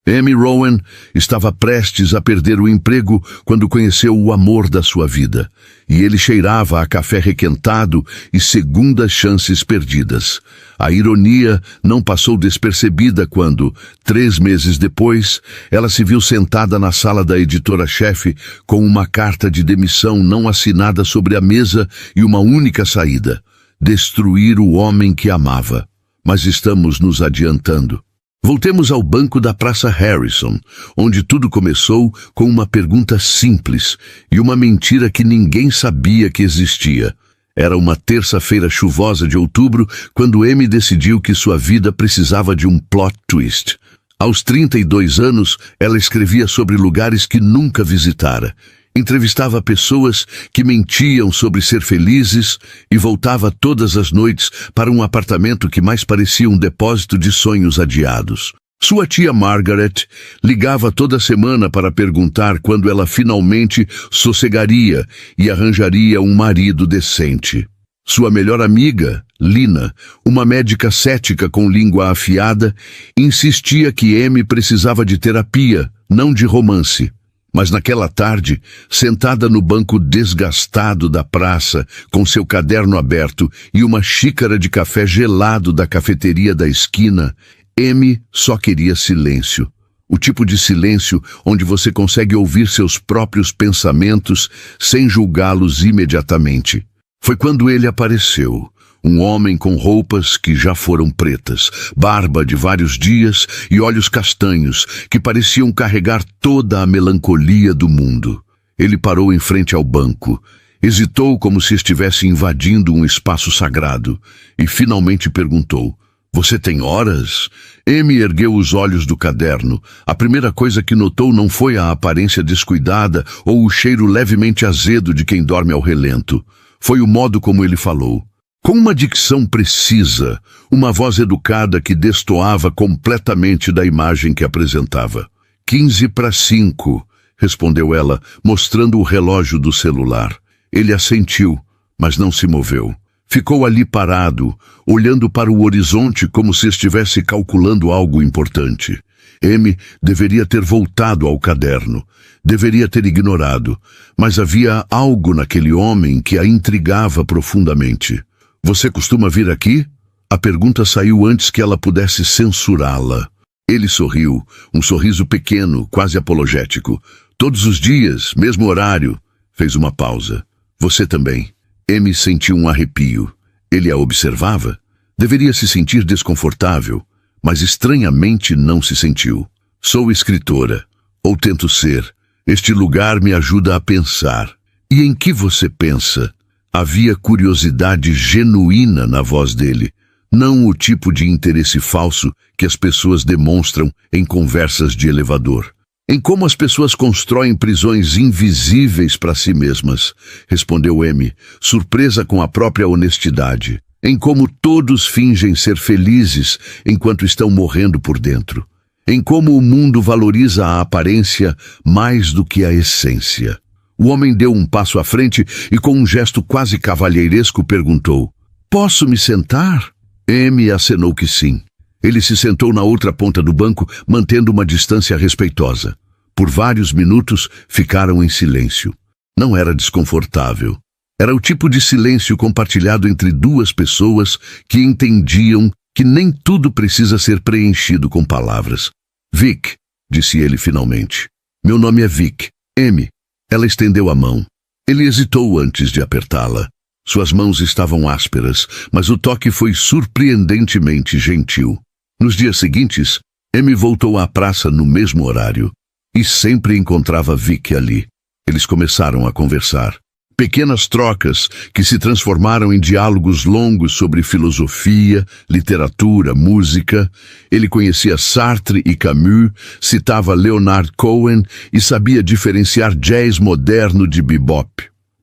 Amy Rowan estava prestes a perder o emprego quando conheceu o amor da sua vida, e ele cheirava a café requentado e segundas chances perdidas. A ironia não passou despercebida quando, 3 meses depois, ela se viu sentada na sala da editora-chefe com uma carta de demissão não assinada sobre a mesa e uma única saída: destruir o homem que amava. Mas estamos nos adiantando. Voltemos ao banco da Praça Harrison, onde tudo começou com uma pergunta simples e uma mentira que ninguém sabia que existia. Era uma terça-feira chuvosa de outubro quando Amy decidiu que sua vida precisava de um plot twist. Aos 32 anos, ela escrevia sobre lugares que nunca visitara. Entrevistava pessoas que mentiam sobre ser felizes e voltava todas as noites para um apartamento que mais parecia um depósito de sonhos adiados. Sua tia Margaret ligava toda semana para perguntar quando ela finalmente sossegaria e arranjaria um marido decente. Sua melhor amiga, Lina, uma médica cética com língua afiada, insistia que Amy precisava de terapia, não de romance. Mas naquela tarde, sentada no banco desgastado da praça, com seu caderno aberto e uma xícara de café gelado da cafeteria da esquina, Amy só queria silêncio. O tipo de silêncio onde você consegue ouvir seus próprios pensamentos sem julgá-los imediatamente. Foi quando ele apareceu. Um homem com roupas que já foram pretas, barba de vários dias e olhos castanhos que pareciam carregar toda a melancolia do mundo. Ele parou em frente ao banco, hesitou como se estivesse invadindo um espaço sagrado e finalmente perguntou: "Você tem horas?" Amy ergueu os olhos do caderno. A primeira coisa que notou não foi a aparência descuidada ou o cheiro levemente azedo de quem dorme ao relento. Foi o modo como ele falou. Com uma dicção precisa, uma voz educada que destoava completamente da imagem que apresentava. 4:45, respondeu ela, mostrando o relógio do celular. Ele assentiu, mas não se moveu. Ficou ali parado, olhando para o horizonte como se estivesse calculando algo importante. Amy deveria ter voltado ao caderno, deveria ter ignorado, mas havia algo naquele homem que a intrigava profundamente. "Você costuma vir aqui?" A pergunta saiu antes que ela pudesse censurá-la. Ele sorriu, um sorriso pequeno, quase apologético. "Todos os dias, mesmo horário." Fez uma pausa. "Você também." Amy sentiu um arrepio. Ele a observava. Deveria se sentir desconfortável, mas estranhamente não se sentiu. "Sou escritora, ou tento ser. Este lugar me ajuda a pensar." "E em que você pensa?" Havia curiosidade genuína na voz dele, não o tipo de interesse falso que as pessoas demonstram em conversas de elevador. "Em como as pessoas constroem prisões invisíveis para si mesmas", respondeu Amy, surpresa com a própria honestidade. "Em como todos fingem ser felizes enquanto estão morrendo por dentro. Em como o mundo valoriza a aparência mais do que a essência." O homem deu um passo à frente e com um gesto quase cavalheiresco perguntou: "Posso me sentar?" Amy acenou que sim. Ele se sentou na outra ponta do banco, mantendo uma distância respeitosa. Por vários minutos ficaram em silêncio. Não era desconfortável. Era o tipo de silêncio compartilhado entre duas pessoas que entendiam que nem tudo precisa ser preenchido com palavras. "Vic", disse ele finalmente. "Meu nome é Vic. Amy." Ela estendeu a mão. Ele hesitou antes de apertá-la. Suas mãos estavam ásperas, mas o toque foi surpreendentemente gentil. Nos dias seguintes, Amy voltou à praça no mesmo horário e sempre encontrava Vic ali. Eles começaram a conversar. Pequenas trocas que se transformaram em diálogos longos sobre filosofia, literatura, música. Ele conhecia Sartre e Camus, citava Leonard Cohen e sabia diferenciar jazz moderno de bebop.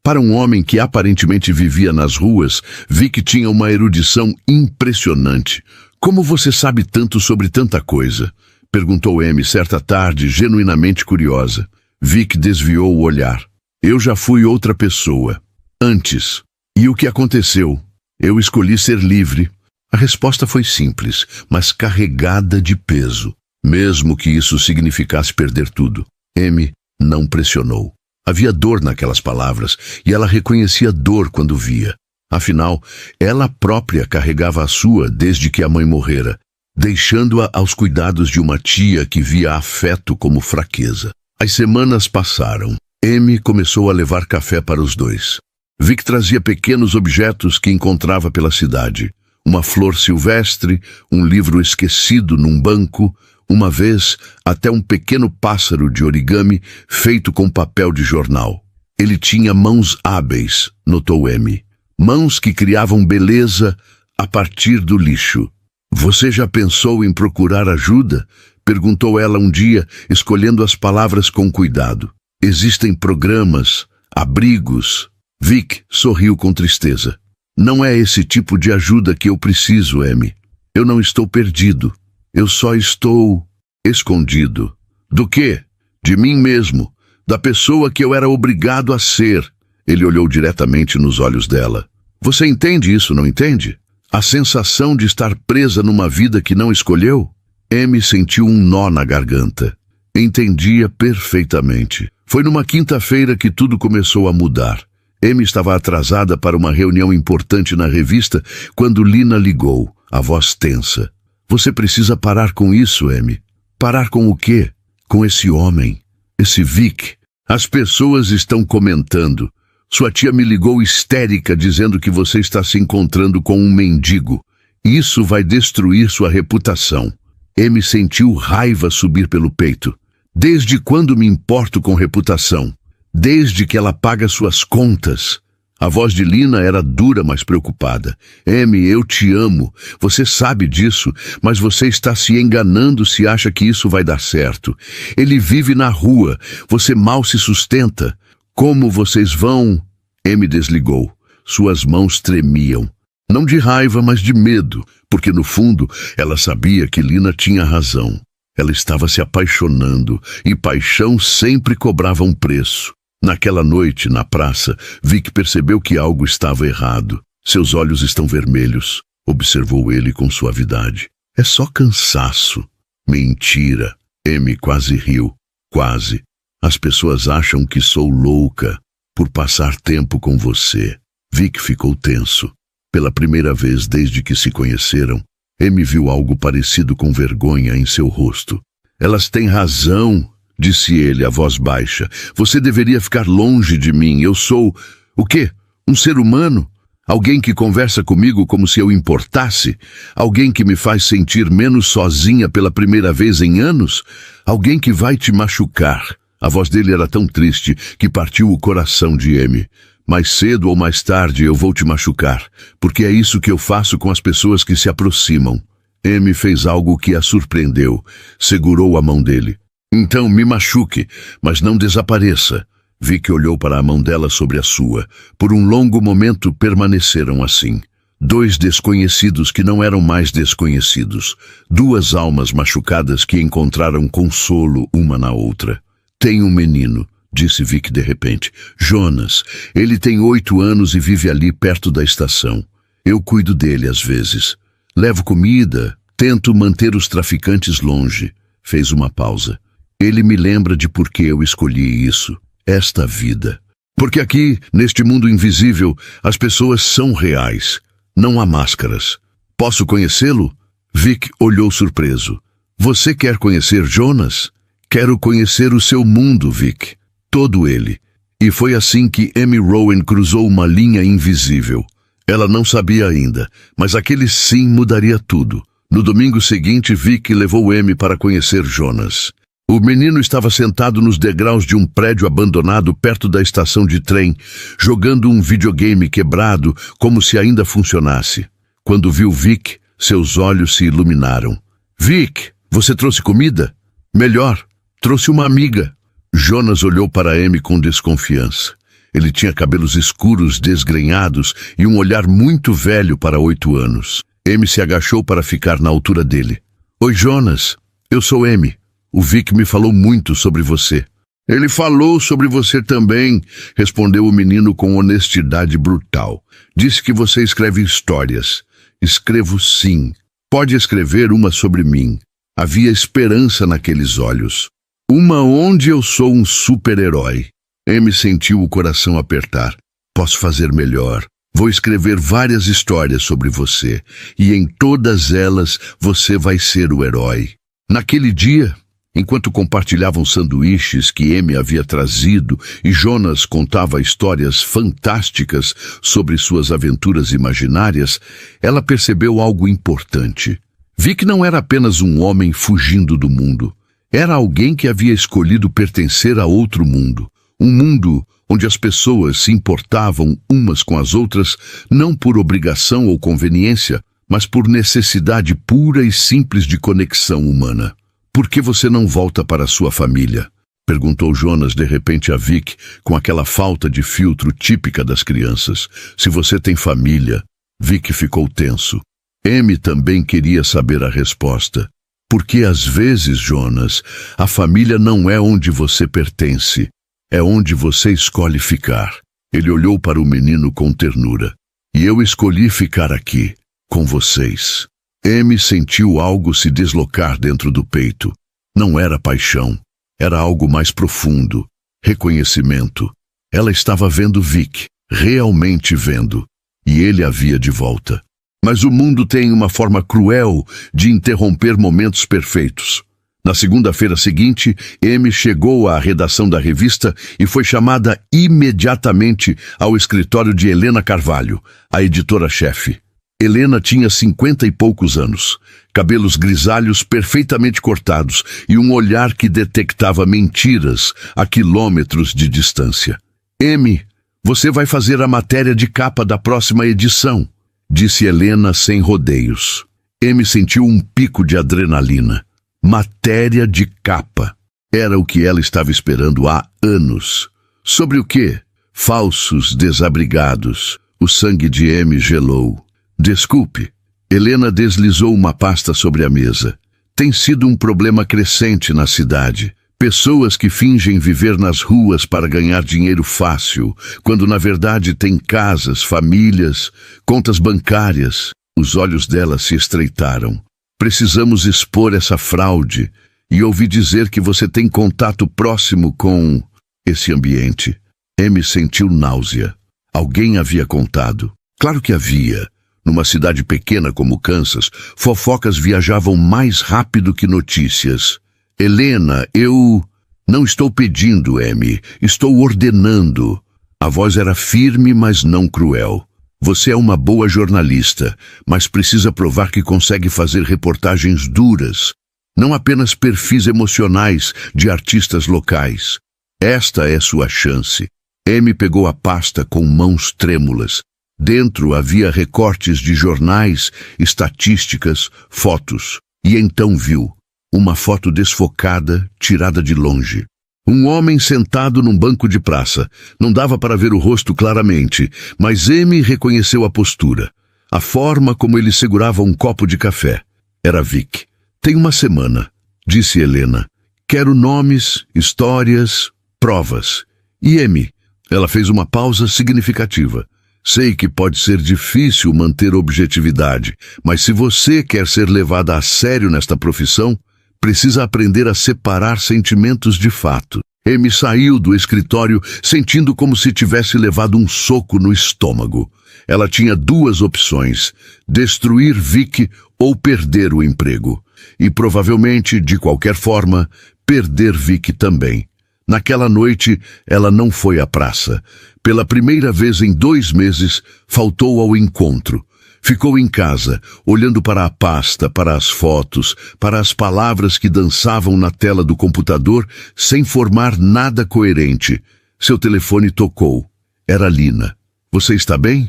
Para um homem que aparentemente vivia nas ruas, Vic tinha uma erudição impressionante. "Como você sabe tanto sobre tanta coisa?" perguntou Amy certa tarde, genuinamente curiosa. Vic desviou o olhar. "Eu já fui outra pessoa. Antes. E o que aconteceu? Eu escolhi ser livre." A resposta foi simples, mas carregada de peso. mesmo que isso significasse perder tudo. Amy não pressionou. Havia dor naquelas palavras, e ela reconhecia dor quando via. Afinal, ela própria carregava a sua desde que a mãe morrera, deixando-a aos cuidados de uma tia que via afeto como fraqueza. As semanas passaram. Amy começou a levar café para os dois. Vic trazia pequenos objetos que encontrava pela cidade. Uma flor silvestre, um livro esquecido num banco, uma vez até um pequeno pássaro de origami feito com papel de jornal. Ele tinha mãos hábeis, notou Amy. Mãos que criavam beleza a partir do lixo. Você já pensou em procurar ajuda? Perguntou ela um dia, escolhendo as palavras com cuidado. Existem programas, abrigos. Vic sorriu com tristeza. Não é esse tipo de ajuda que eu preciso, Amy. Eu não estou perdido. Eu só estou escondido. Do quê? De mim mesmo. Da pessoa que eu era obrigado a ser. Ele olhou diretamente nos olhos dela. Você entende isso, não entende? A sensação de estar presa numa vida que não escolheu? Amy sentiu um nó na garganta. Entendia perfeitamente. Foi numa quinta-feira que tudo começou a mudar. Amy estava atrasada para uma reunião importante na revista quando Lina ligou, a voz tensa. Você precisa parar com isso, Amy. Parar com o quê? Com esse homem, esse Vic. As pessoas estão comentando. Sua tia me ligou histérica dizendo que você está se encontrando com um mendigo. Isso vai destruir sua reputação. Amy sentiu raiva subir pelo peito. Desde quando me importo com reputação? Desde que ela paga suas contas. A voz de Lina era dura, mas preocupada. Amy, eu te amo. Você sabe disso, mas você está se enganando se acha que isso vai dar certo. Ele vive na rua. Você mal se sustenta. Como vocês vão? Amy desligou. Suas mãos tremiam. Não de raiva, mas de medo, porque no fundo ela sabia que Lina tinha razão. Ela estava se apaixonando, e paixão sempre cobrava um preço. Naquela noite, na praça, Vic percebeu que algo estava errado. Seus olhos estão vermelhos, observou ele com suavidade. É só cansaço. Mentira. Amy quase riu. Quase. As pessoas acham que sou louca por passar tempo com você. Vic ficou tenso. Pela primeira vez desde que se conheceram, Amy viu algo parecido com vergonha em seu rosto. Elas têm razão, disse ele, a voz baixa. Você deveria ficar longe de mim. Eu sou... o quê? Um ser humano? Alguém que conversa comigo como se eu importasse? Alguém que me faz sentir menos sozinha pela primeira vez em anos? Alguém que vai te machucar. A voz dele era tão triste que partiu o coração de Amy. Mais cedo ou mais tarde eu vou te machucar, porque é isso que eu faço com as pessoas que se aproximam. Amy fez algo que a surpreendeu. Segurou a mão dele. Então me machuque, mas não desapareça. Vic olhou para a mão dela sobre a sua. Por um longo momento permaneceram assim. Dois desconhecidos que não eram mais desconhecidos. Duas almas machucadas que encontraram consolo uma na outra. Tem um menino, disse Vic de repente. Jonas. Ele tem 8 anos e vive ali perto da estação. Eu cuido dele às vezes. Levo comida, tento manter os traficantes longe. Fez uma pausa. Ele me lembra de por que eu escolhi isso, esta vida. Porque aqui, neste mundo invisível, as pessoas são reais. Não há máscaras. Posso conhecê-lo? Vic olhou surpreso. Você quer conhecer Jonas? Quero conhecer o seu mundo, Vic. Todo ele. E foi assim que Amy Rowan cruzou uma linha invisível. Ela não sabia ainda, mas aquele sim mudaria tudo. No domingo seguinte, Vic levou Amy para conhecer Jonas. O menino estava sentado nos degraus de um prédio abandonado perto da estação de trem, jogando um videogame quebrado como se ainda funcionasse. Quando viu Vic, seus olhos se iluminaram. Vic, você trouxe comida? Melhor, trouxe uma amiga. Jonas olhou para Amy com desconfiança. Ele tinha cabelos escuros, desgrenhados e um olhar muito velho para 8 anos. Amy se agachou para ficar na altura dele. Oi, Jonas. Eu sou Amy. O Vic me falou muito sobre você. Ele falou sobre você também, respondeu o menino com honestidade brutal. Disse que você escreve histórias. Escrevo sim. Pode escrever uma sobre mim. Havia esperança naqueles olhos. Uma onde eu sou um super-herói. Amy sentiu o coração apertar. Posso fazer melhor. Vou escrever várias histórias sobre você, e em todas elas você vai ser o herói. Naquele dia, enquanto compartilhavam sanduíches que Amy havia trazido e Jonas contava histórias fantásticas sobre suas aventuras imaginárias, ela percebeu algo importante. Vic não era apenas um homem fugindo do mundo. Era alguém que havia escolhido pertencer a outro mundo. Um mundo onde as pessoas se importavam umas com as outras, não por obrigação ou conveniência, mas por necessidade pura e simples de conexão humana. Por que você não volta para sua família? Perguntou Jonas de repente a Vic, com aquela falta de filtro típica das crianças. Se você tem família. Vic ficou tenso. Amy também queria saber a resposta. Porque às vezes, Jonas, a família não é onde você pertence. É onde você escolhe ficar. Ele olhou para o menino com ternura. E eu escolhi ficar aqui, com vocês. Amy sentiu algo se deslocar dentro do peito. Não era paixão. Era algo mais profundo. Reconhecimento. Ela estava vendo Vic, realmente vendo. E ele a via de volta. Mas o mundo tem uma forma cruel de interromper momentos perfeitos. Na segunda-feira seguinte, Amy chegou à redação da revista e foi chamada imediatamente ao escritório de Helena Carvalho, a editora-chefe. Helena tinha 50 e poucos anos, cabelos grisalhos perfeitamente cortados e um olhar que detectava mentiras a quilômetros de distância. Amy, você vai fazer a matéria de capa da próxima edição, disse Helena sem rodeios. Amy sentiu um pico de adrenalina. Matéria de capa. Era o que ela estava esperando há anos. Sobre o quê? Falsos desabrigados. O sangue de Amy gelou. Desculpe. Helena deslizou uma pasta sobre a mesa. Tem sido um problema crescente na cidade. Pessoas que fingem viver nas ruas para ganhar dinheiro fácil, quando na verdade têm casas, famílias, contas bancárias. Os olhos dela se estreitaram. Precisamos expor essa fraude, e ouvi dizer que você tem contato próximo com esse ambiente. Amy sentiu náusea. Alguém havia contado. Claro que havia. Numa cidade pequena como Kansas, fofocas viajavam mais rápido que notícias. Helena, eu não estou pedindo, Amy. Estou ordenando. A voz era firme, mas não cruel. Você é uma boa jornalista, mas precisa provar que consegue fazer reportagens duras, não apenas perfis emocionais de artistas locais. Esta é sua chance. Amy pegou a pasta com mãos trêmulas. Dentro havia recortes de jornais, estatísticas, fotos. E então viu uma foto desfocada, tirada de longe. Um homem sentado num banco de praça. Não dava para ver o rosto claramente, mas Amy reconheceu a postura. A forma como ele segurava um copo de café. Era Vic. Tem uma semana, disse Helena. Quero nomes, histórias, provas. E Amy? Ela fez uma pausa significativa. Sei que pode ser difícil manter objetividade, mas se você quer ser levada a sério nesta profissão, precisa aprender a separar sentimentos de fato. Amy saiu do escritório sentindo como se tivesse levado um soco no estômago. Ela tinha duas opções: destruir Vic ou perder o emprego. E provavelmente, de qualquer forma, perder Vic também. Naquela noite, ela não foi à praça. Pela primeira vez em 2 meses, faltou ao encontro. Ficou em casa, olhando para a pasta, para as fotos, para as palavras que dançavam na tela do computador, sem formar nada coerente. Seu telefone tocou. Era Lina. Você está bem?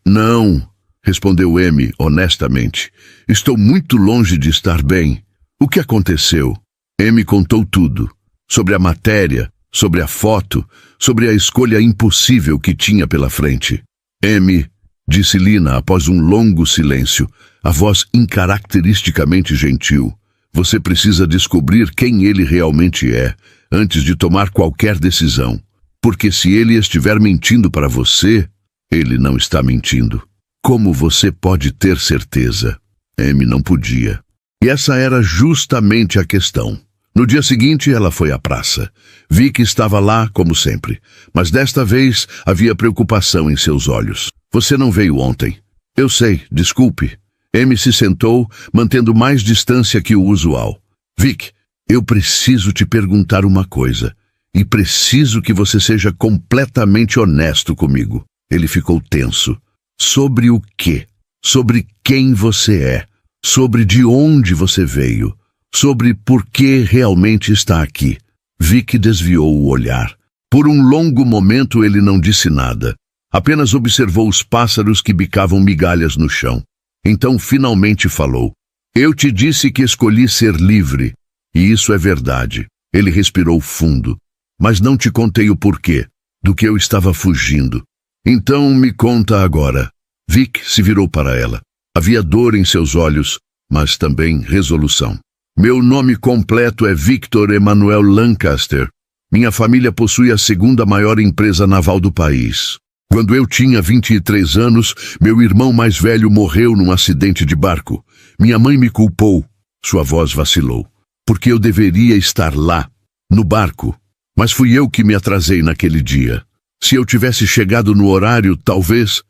Não, respondeu Amy, honestamente. Estou muito longe de estar bem. O que aconteceu? Amy contou tudo. Sobre a matéria, sobre a foto, sobre a escolha impossível que tinha pela frente. Amy, disse Lina após um longo silêncio, a voz incaracteristicamente gentil. Você precisa descobrir quem ele realmente é, antes de tomar qualquer decisão. Porque se ele estiver mentindo para você, ele não está mentindo. Como você pode ter certeza? Amy não podia. E essa era justamente a questão. No dia seguinte, ela foi à praça. Vi que estava lá, como sempre, mas desta vez havia preocupação em seus olhos. Você não veio ontem. Eu sei, desculpe. Amy se sentou, mantendo mais distância que o usual. Vic, eu preciso te perguntar uma coisa. E preciso que você seja completamente honesto comigo. Ele ficou tenso. Sobre o quê? Sobre quem você é. Sobre de onde você veio. Sobre por que realmente está aqui. Vic desviou o olhar. Por um longo momento ele não disse nada. Apenas observou os pássaros que bicavam migalhas no chão. Então finalmente falou. Eu te disse que escolhi ser livre. E isso é verdade. Ele respirou fundo. Mas não te contei o porquê, do que eu estava fugindo. Então me conta agora. Vic se virou para ela. Havia dor em seus olhos, mas também resolução. Meu nome completo é Victor Emmanuel Lancaster. Minha família possui a segunda maior empresa naval do país. Quando eu tinha 23 anos, meu irmão mais velho morreu num acidente de barco. Minha mãe me culpou. Sua voz vacilou. Porque eu deveria estar lá, no barco. Mas fui eu que me atrasei naquele dia. Se eu tivesse chegado no horário, talvez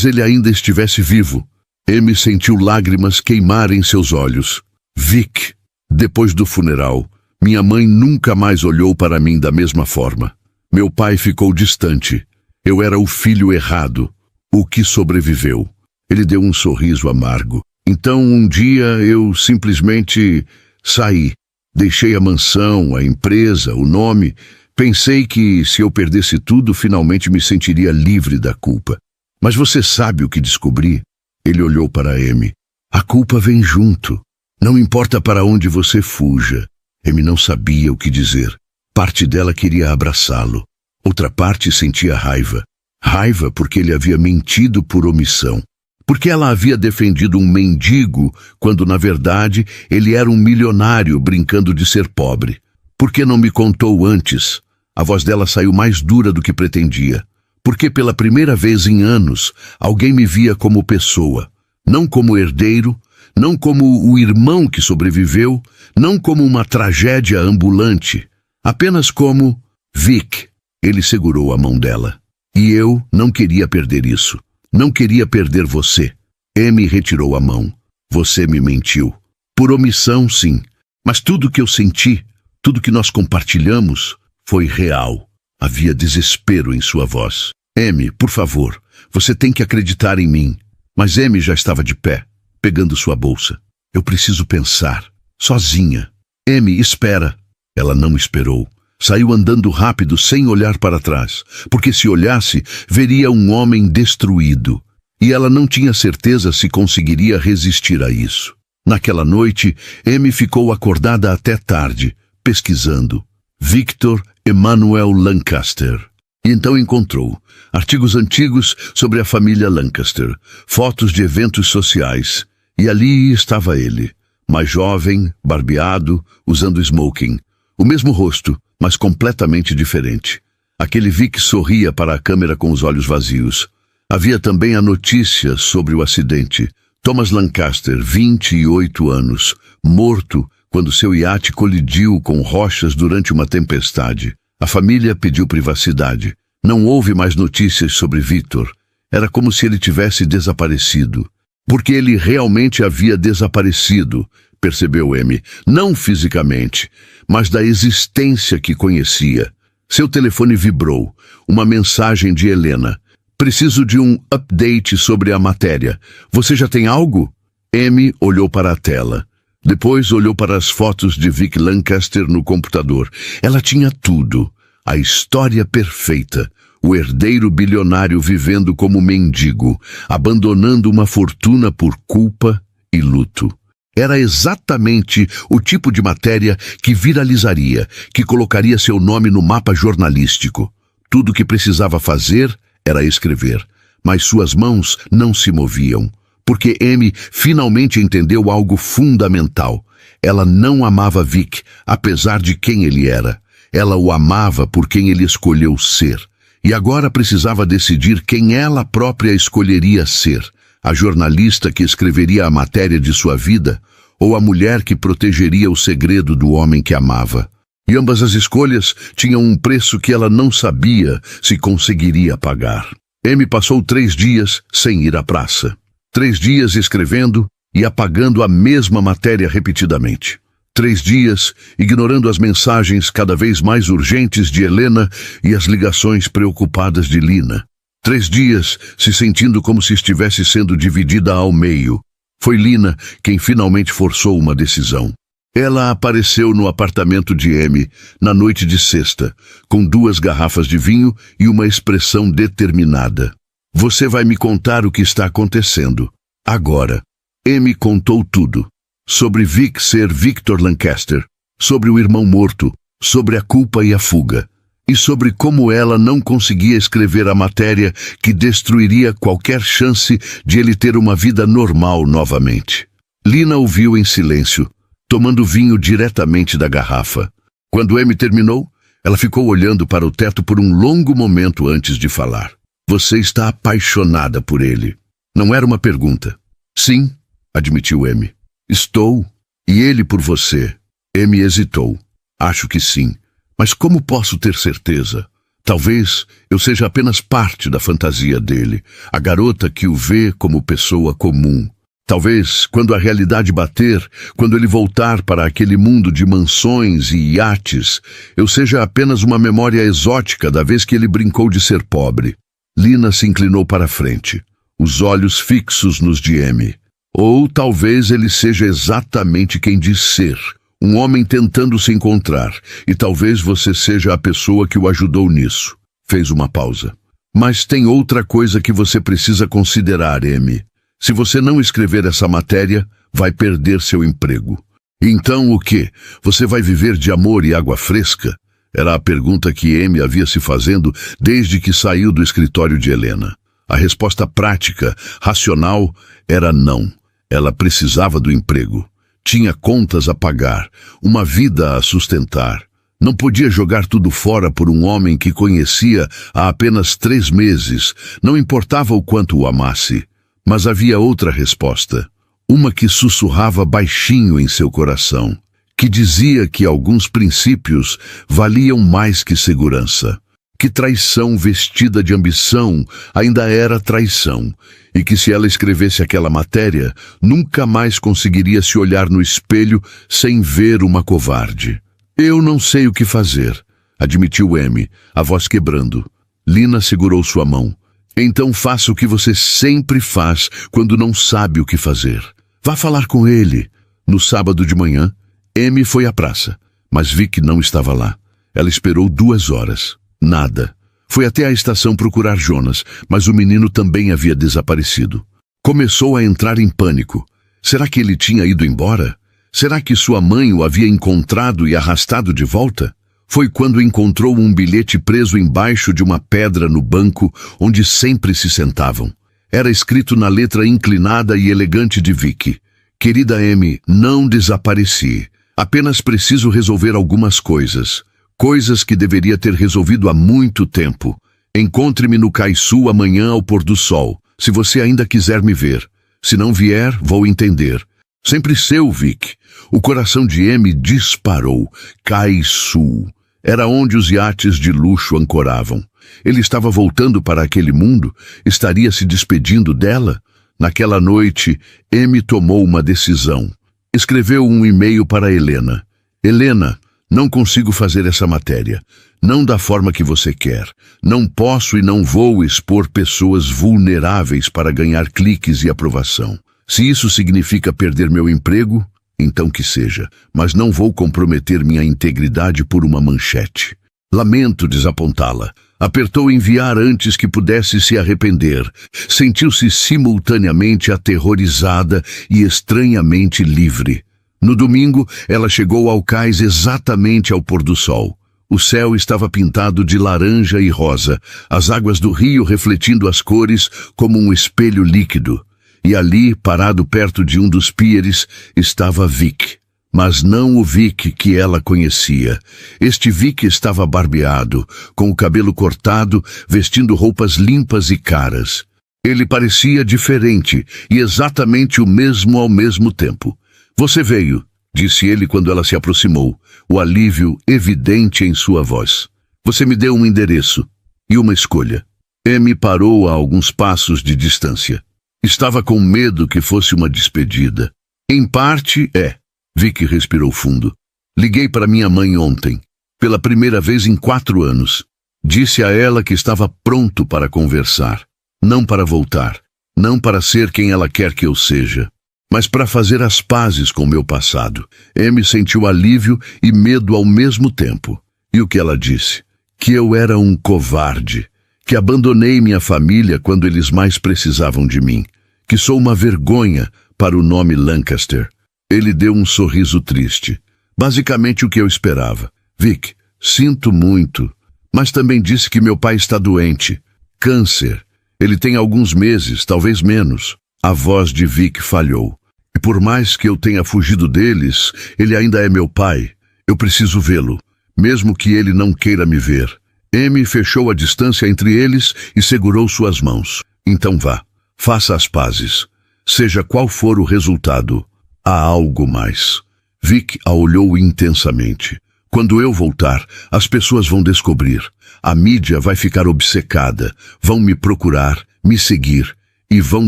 ele ainda estivesse vivo. Amy sentiu lágrimas queimar em seus olhos. Vic, depois do funeral, minha mãe nunca mais olhou para mim da mesma forma. Meu pai ficou distante. Eu era o filho errado, o que sobreviveu. Ele deu um sorriso amargo. Então, um dia, eu simplesmente saí. Deixei a mansão, a empresa, o nome. Pensei que, se eu perdesse tudo, finalmente me sentiria livre da culpa. Mas você sabe o que descobri? Ele olhou para Amy. A culpa vem junto. Não importa para onde você fuja. Amy não sabia o que dizer. Parte dela queria abraçá-lo. Outra parte sentia raiva. Raiva porque ele havia mentido por omissão. Porque ela havia defendido um mendigo, quando, na verdade, ele era um milionário brincando de ser pobre. Por que não me contou antes? A voz dela saiu mais dura do que pretendia. Porque, pela primeira vez em anos, alguém me via como pessoa. Não como herdeiro, não como o irmão que sobreviveu, não como uma tragédia ambulante. Apenas como Vic. Ele segurou a mão dela. E eu não queria perder isso. Não queria perder você. Amy retirou a mão. Você me mentiu. Por omissão, sim. Mas tudo que eu senti, tudo que nós compartilhamos, foi real. Havia desespero em sua voz. Amy, por favor, você tem que acreditar em mim. Mas Amy já estava de pé, pegando sua bolsa. Eu preciso pensar. Sozinha. Amy, espera. Ela não esperou. Saiu andando rápido, sem olhar para trás, porque se olhasse, veria um homem destruído. E ela não tinha certeza se conseguiria resistir a isso. Naquela noite, Amy ficou acordada até tarde, pesquisando. Victor Emmanuel Lancaster. E então encontrou artigos antigos sobre a família Lancaster, fotos de eventos sociais. E ali estava ele, mais jovem, barbeado, usando smoking. O mesmo rosto, mas completamente diferente. Aquele Vic sorria para a câmera com os olhos vazios. Havia também a notícia sobre o acidente. Thomas Lancaster, 28 anos, morto quando seu iate colidiu com rochas durante uma tempestade. A família pediu privacidade. Não houve mais notícias sobre Victor. Era como se ele tivesse desaparecido. Porque ele realmente havia desaparecido, percebeu Amy, não fisicamente, mas da existência que conhecia. Seu telefone vibrou. Uma mensagem de Helena. Preciso de um update sobre a matéria. Você já tem algo? Amy olhou para a tela. Depois olhou para as fotos de Vic Lancaster no computador. Ela tinha tudo. A história perfeita. O herdeiro bilionário vivendo como mendigo, abandonando uma fortuna por culpa e luto. Era exatamente o tipo de matéria que viralizaria, que colocaria seu nome no mapa jornalístico. Tudo o que precisava fazer era escrever, mas suas mãos não se moviam, porque Amy finalmente entendeu algo fundamental. Ela não amava Vic, apesar de quem ele era. Ela o amava por quem ele escolheu ser. E agora precisava decidir quem ela própria escolheria ser. A jornalista que escreveria a matéria de sua vida ou a mulher que protegeria o segredo do homem que amava. E ambas as escolhas tinham um preço que ela não sabia se conseguiria pagar. Amy passou 3 dias sem ir à praça. 3 dias escrevendo e apagando a mesma matéria repetidamente. 3 dias ignorando as mensagens cada vez mais urgentes de Helena e as ligações preocupadas de Lina. 3 dias se sentindo como se estivesse sendo dividida ao meio. Foi Lina quem finalmente forçou uma decisão. Ela apareceu no apartamento de Amy na noite de sexta, com 2 garrafas de vinho e uma expressão determinada. Você vai me contar o que está acontecendo. Agora. Amy contou tudo. Sobre Vic ser Victor Lancaster, sobre o irmão morto, sobre a culpa e a fuga, e sobre como ela não conseguia escrever a matéria que destruiria qualquer chance de ele ter uma vida normal novamente. Lina ouviu em silêncio, tomando vinho diretamente da garrafa. Quando Amy terminou, ela ficou olhando para o teto por um longo momento antes de falar. Você está apaixonada por ele. Não era uma pergunta. Sim, admitiu Amy. Estou. E ele por você. Amy hesitou. Acho que sim. Mas como posso ter certeza? Talvez eu seja apenas parte da fantasia dele, a garota que o vê como pessoa comum. Talvez, quando a realidade bater, quando ele voltar para aquele mundo de mansões e iates, eu seja apenas uma memória exótica da vez que ele brincou de ser pobre. Lina se inclinou para a frente, os olhos fixos nos de Amy. Ou talvez ele seja exatamente quem diz ser, um homem tentando se encontrar, e talvez você seja a pessoa que o ajudou nisso. Fez uma pausa. Mas tem outra coisa que você precisa considerar, Amy. Se você não escrever essa matéria, vai perder seu emprego. Então o quê? Você vai viver de amor e água fresca? Era a pergunta que Amy havia se fazendo desde que saiu do escritório de Helena. A resposta prática, racional, era não. Ela precisava do emprego. Tinha contas a pagar, uma vida a sustentar. Não podia jogar tudo fora por um homem que conhecia há apenas 3 meses, não importava o quanto o amasse. Mas havia outra resposta, uma que sussurrava baixinho em seu coração, que dizia que alguns princípios valiam mais que segurança, que traição vestida de ambição ainda era traição, e que se ela escrevesse aquela matéria, nunca mais conseguiria se olhar no espelho sem ver uma covarde. Eu não sei o que fazer, admitiu Amy, a voz quebrando. Lina segurou sua mão. Então faça o que você sempre faz quando não sabe o que fazer. Vá falar com ele. No sábado de manhã, Amy foi à praça, mas Vic não estava lá. Ela esperou 2 horas. Nada. Foi até a estação procurar Jonas, mas o menino também havia desaparecido. Começou a entrar em pânico. Será que ele tinha ido embora? Será que sua mãe o havia encontrado e arrastado de volta? Foi quando encontrou um bilhete preso embaixo de uma pedra no banco onde sempre se sentavam. Era escrito na letra inclinada e elegante de Vic. Querida Amy, não desapareci. Apenas preciso resolver algumas coisas. Coisas que deveria ter resolvido há muito tempo. Encontre-me no Caiçu amanhã ao pôr do sol, se você ainda quiser me ver. Se não vier, vou entender. Sempre seu, Vic. O coração de Amy disparou. Caiçu. Era onde os iates de luxo ancoravam. Ele estava voltando para aquele mundo? Estaria se despedindo dela? Naquela noite, Amy tomou uma decisão. Escreveu um e-mail para Helena. Helena, não consigo fazer essa matéria. Não da forma que você quer. Não posso e não vou expor pessoas vulneráveis para ganhar cliques e aprovação. Se isso significa perder meu emprego, então que seja, mas não vou comprometer minha integridade por uma manchete. Lamento desapontá-la. Apertou enviar antes que pudesse se arrepender. Sentiu-se simultaneamente aterrorizada e estranhamente livre. No domingo, ela chegou ao cais exatamente ao pôr do sol. O céu estava pintado de laranja e rosa, as águas do rio refletindo as cores como um espelho líquido. E ali, parado perto de um dos píeres, estava Vic. Mas não o Vic que ela conhecia. Este Vic estava barbeado, com o cabelo cortado, vestindo roupas limpas e caras. Ele parecia diferente e exatamente o mesmo ao mesmo tempo. Você veio, disse ele quando ela se aproximou, o alívio evidente em sua voz. Você me deu um endereço e uma escolha. Amy parou a alguns passos de distância. Estava com medo que fosse uma despedida. Em parte, é. Vic respirou fundo. Liguei para minha mãe ontem, pela primeira vez em 4 anos. Disse a ela que estava pronto para conversar. Não para voltar. Não para ser quem ela quer que eu seja, mas para fazer as pazes com meu passado. Amy sentiu alívio e medo ao mesmo tempo. E o que ela disse? Que eu era um covarde, que abandonei minha família quando eles mais precisavam de mim, que sou uma vergonha para o nome Lancaster. Ele deu um sorriso triste. Basicamente o que eu esperava. Vic, sinto muito, mas também disse que meu pai está doente. Câncer. Ele tem alguns meses, talvez menos. A voz de Vic falhou. E por mais que eu tenha fugido deles, ele ainda é meu pai. Eu preciso vê-lo, mesmo que ele não queira me ver. Amy fechou a distância entre eles e segurou suas mãos. Então vá, faça as pazes. Seja qual for o resultado, há algo mais. Vic a olhou intensamente. Quando eu voltar, as pessoas vão descobrir. A mídia vai ficar obcecada. Vão me procurar, me seguir e vão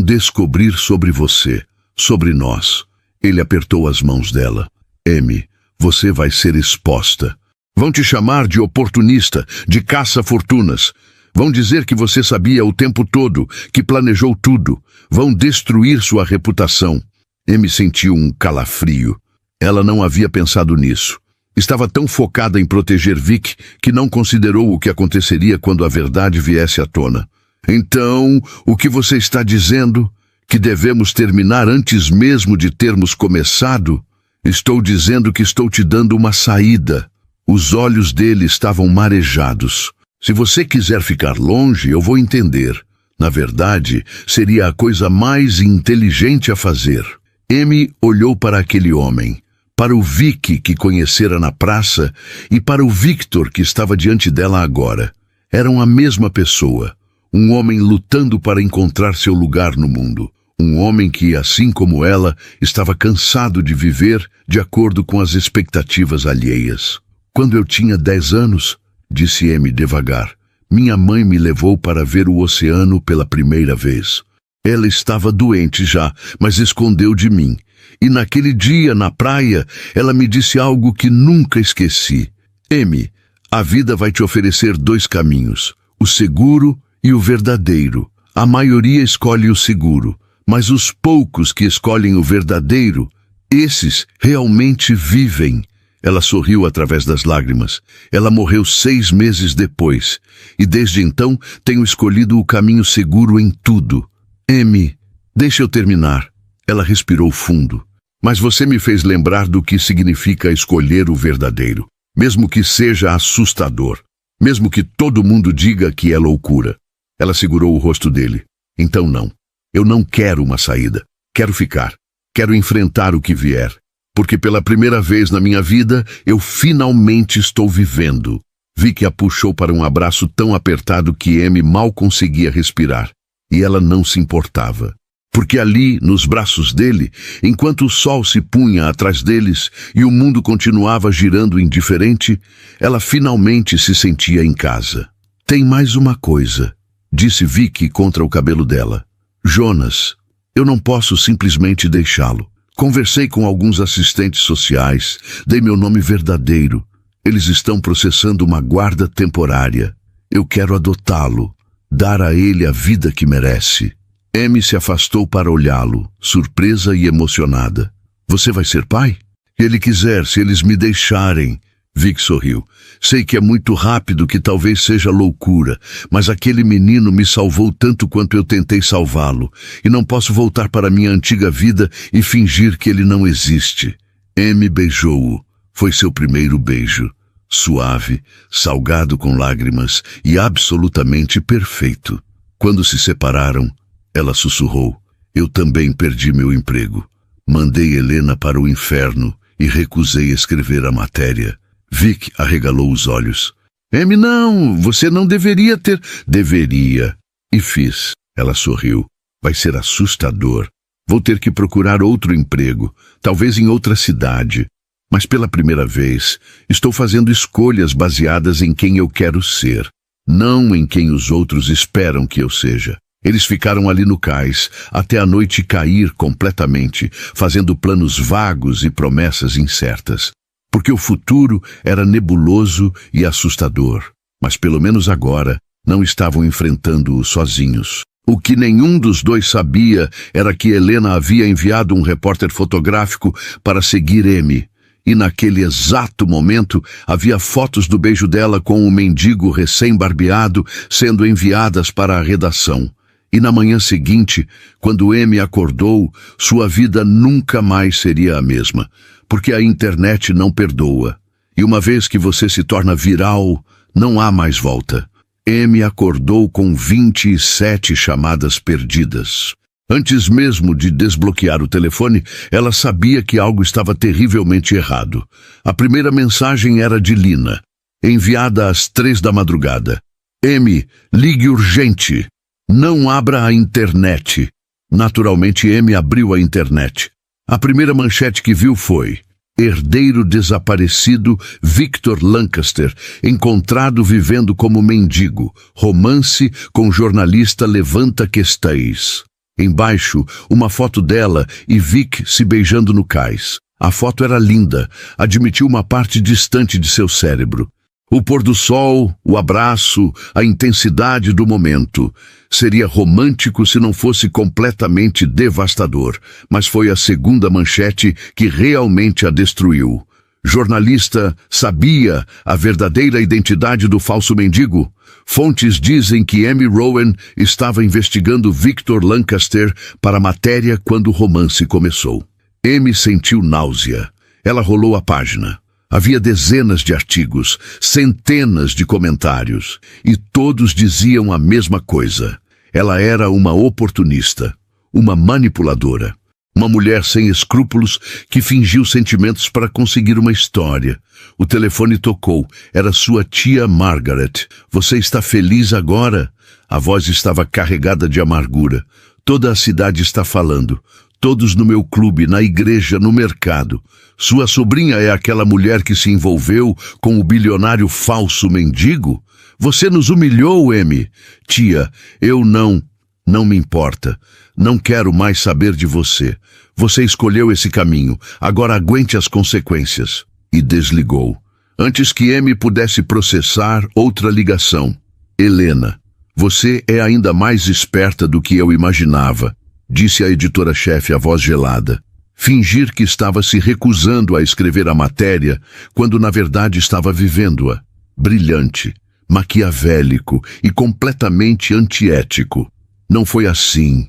descobrir sobre você, sobre nós. Ele apertou as mãos dela. Amy, você vai ser exposta. Vão te chamar de oportunista, de caça-fortunas. Vão dizer que você sabia o tempo todo, que planejou tudo. Vão destruir sua reputação. Amy sentiu um calafrio. Ela não havia pensado nisso. Estava tão focada em proteger Vic que não considerou o que aconteceria quando a verdade viesse à tona. Então, o que você está dizendo? Que devemos terminar antes mesmo de termos começado? Estou dizendo que estou te dando uma saída. Os olhos dele estavam marejados. Se você quiser ficar longe, eu vou entender. Na verdade, seria a coisa mais inteligente a fazer. Amy olhou para aquele homem, para o Vic que conhecera na praça e para o Victor que estava diante dela agora. Eram a mesma pessoa, um homem lutando para encontrar seu lugar no mundo. Um homem que, assim como ela, estava cansado de viver de acordo com as expectativas alheias. Quando eu tinha 10 anos, disse Amy devagar, minha mãe me levou para ver o oceano pela primeira vez. Ela estava doente já, mas escondeu de mim. E naquele dia, na praia, ela me disse algo que nunca esqueci. Amy, a vida vai te oferecer 2 caminhos, o seguro e o verdadeiro. A maioria escolhe o seguro, mas os poucos que escolhem o verdadeiro, esses realmente vivem. Ela sorriu através das lágrimas. Ela morreu 6 meses depois, e desde então tenho escolhido o caminho seguro em tudo. Amy, deixa eu terminar. Ela respirou fundo. Mas você me fez lembrar do que significa escolher o verdadeiro, mesmo que seja assustador, mesmo que todo mundo diga que é loucura. Ela segurou o rosto dele. Então não. Eu não quero uma saída. Quero ficar. Quero enfrentar o que vier. Porque pela primeira vez na minha vida, eu finalmente estou vivendo. Vic a puxou para um abraço tão apertado que Amy mal conseguia respirar. E ela não se importava. Porque ali, nos braços dele, enquanto o sol se punha atrás deles e o mundo continuava girando indiferente, ela finalmente se sentia em casa. Tem mais uma coisa, disse Vic contra o cabelo dela. Jonas, eu não posso simplesmente deixá-lo. Conversei com alguns assistentes sociais, dei meu nome verdadeiro. Eles estão processando uma guarda temporária. Eu quero adotá-lo, dar a ele a vida que merece. Amy se afastou para olhá-lo, surpresa e emocionada. Você vai ser pai? Se ele quiser, se eles me deixarem. Vic sorriu. Sei que é muito rápido, que talvez seja loucura, mas aquele menino me salvou tanto quanto eu tentei salvá-lo, e não posso voltar para minha antiga vida e fingir que ele não existe. Amy beijou-o. Foi seu primeiro beijo. Suave, salgado com lágrimas e absolutamente perfeito. Quando se separaram, ela sussurrou. Eu também perdi meu emprego. Mandei Helena para o inferno e recusei escrever a matéria. Vic arregalou os olhos. Amy, não, você não deveria ter... Deveria. E fiz. Ela sorriu. Vai ser assustador. Vou ter que procurar outro emprego, talvez em outra cidade. Mas pela primeira vez, estou fazendo escolhas baseadas em quem eu quero ser, não em quem os outros esperam que eu seja. Eles ficaram ali no cais, até a noite cair completamente, fazendo planos vagos e promessas incertas. Porque o futuro era nebuloso e assustador. Mas pelo menos agora, não estavam enfrentando-o sozinhos. O que nenhum dos dois sabia era que Helena havia enviado um repórter fotográfico para seguir Amy. E naquele exato momento, havia fotos do beijo dela com o mendigo recém-barbeado sendo enviadas para a redação. E na manhã seguinte, quando Amy acordou, sua vida nunca mais seria a mesma, porque a internet não perdoa. E uma vez que você se torna viral, não há mais volta. Amy acordou com 27 chamadas perdidas. Antes mesmo de desbloquear o telefone, ela sabia que algo estava terrivelmente errado. A primeira mensagem era de Lina, enviada às 3 da madrugada. Amy, ligue urgente. Não abra a internet. Naturalmente, Amy abriu a internet. A primeira manchete que viu foi: herdeiro desaparecido Victor Lancaster, encontrado vivendo como mendigo. Romance com jornalista levanta questões. Embaixo, uma foto dela e Vic se beijando no cais. A foto era linda, admitiu uma parte distante de seu cérebro. O pôr do sol, o abraço, a intensidade do momento. Seria romântico se não fosse completamente devastador, mas foi a segunda manchete que realmente a destruiu. Jornalista sabia a verdadeira identidade do falso mendigo? Fontes dizem que Amy Rowan estava investigando Victor Lancaster para a matéria quando o romance começou. Amy sentiu náusea. Ela rolou a página. Havia dezenas de artigos, centenas de comentários, e todos diziam a mesma coisa. Ela era uma oportunista, uma manipuladora. Uma mulher sem escrúpulos que fingiu sentimentos para conseguir uma história. O telefone tocou. Era sua tia Margaret. Você está feliz agora? A voz estava carregada de amargura. Toda a cidade está falando. Todos no meu clube, na igreja, no mercado. Sua sobrinha é aquela mulher que se envolveu com o bilionário falso mendigo? Você nos humilhou, Amy. Tia, eu não me importa. Não quero mais saber de você. Você escolheu esse caminho. Agora aguente as consequências. E desligou. Antes que Amy pudesse processar outra ligação. Helena, você é ainda mais esperta do que eu imaginava, disse a editora-chefe, a voz gelada. Fingir que estava se recusando a escrever a matéria, quando na verdade estava vivendo-a. Brilhante, maquiavélico e completamente antiético. Não foi assim.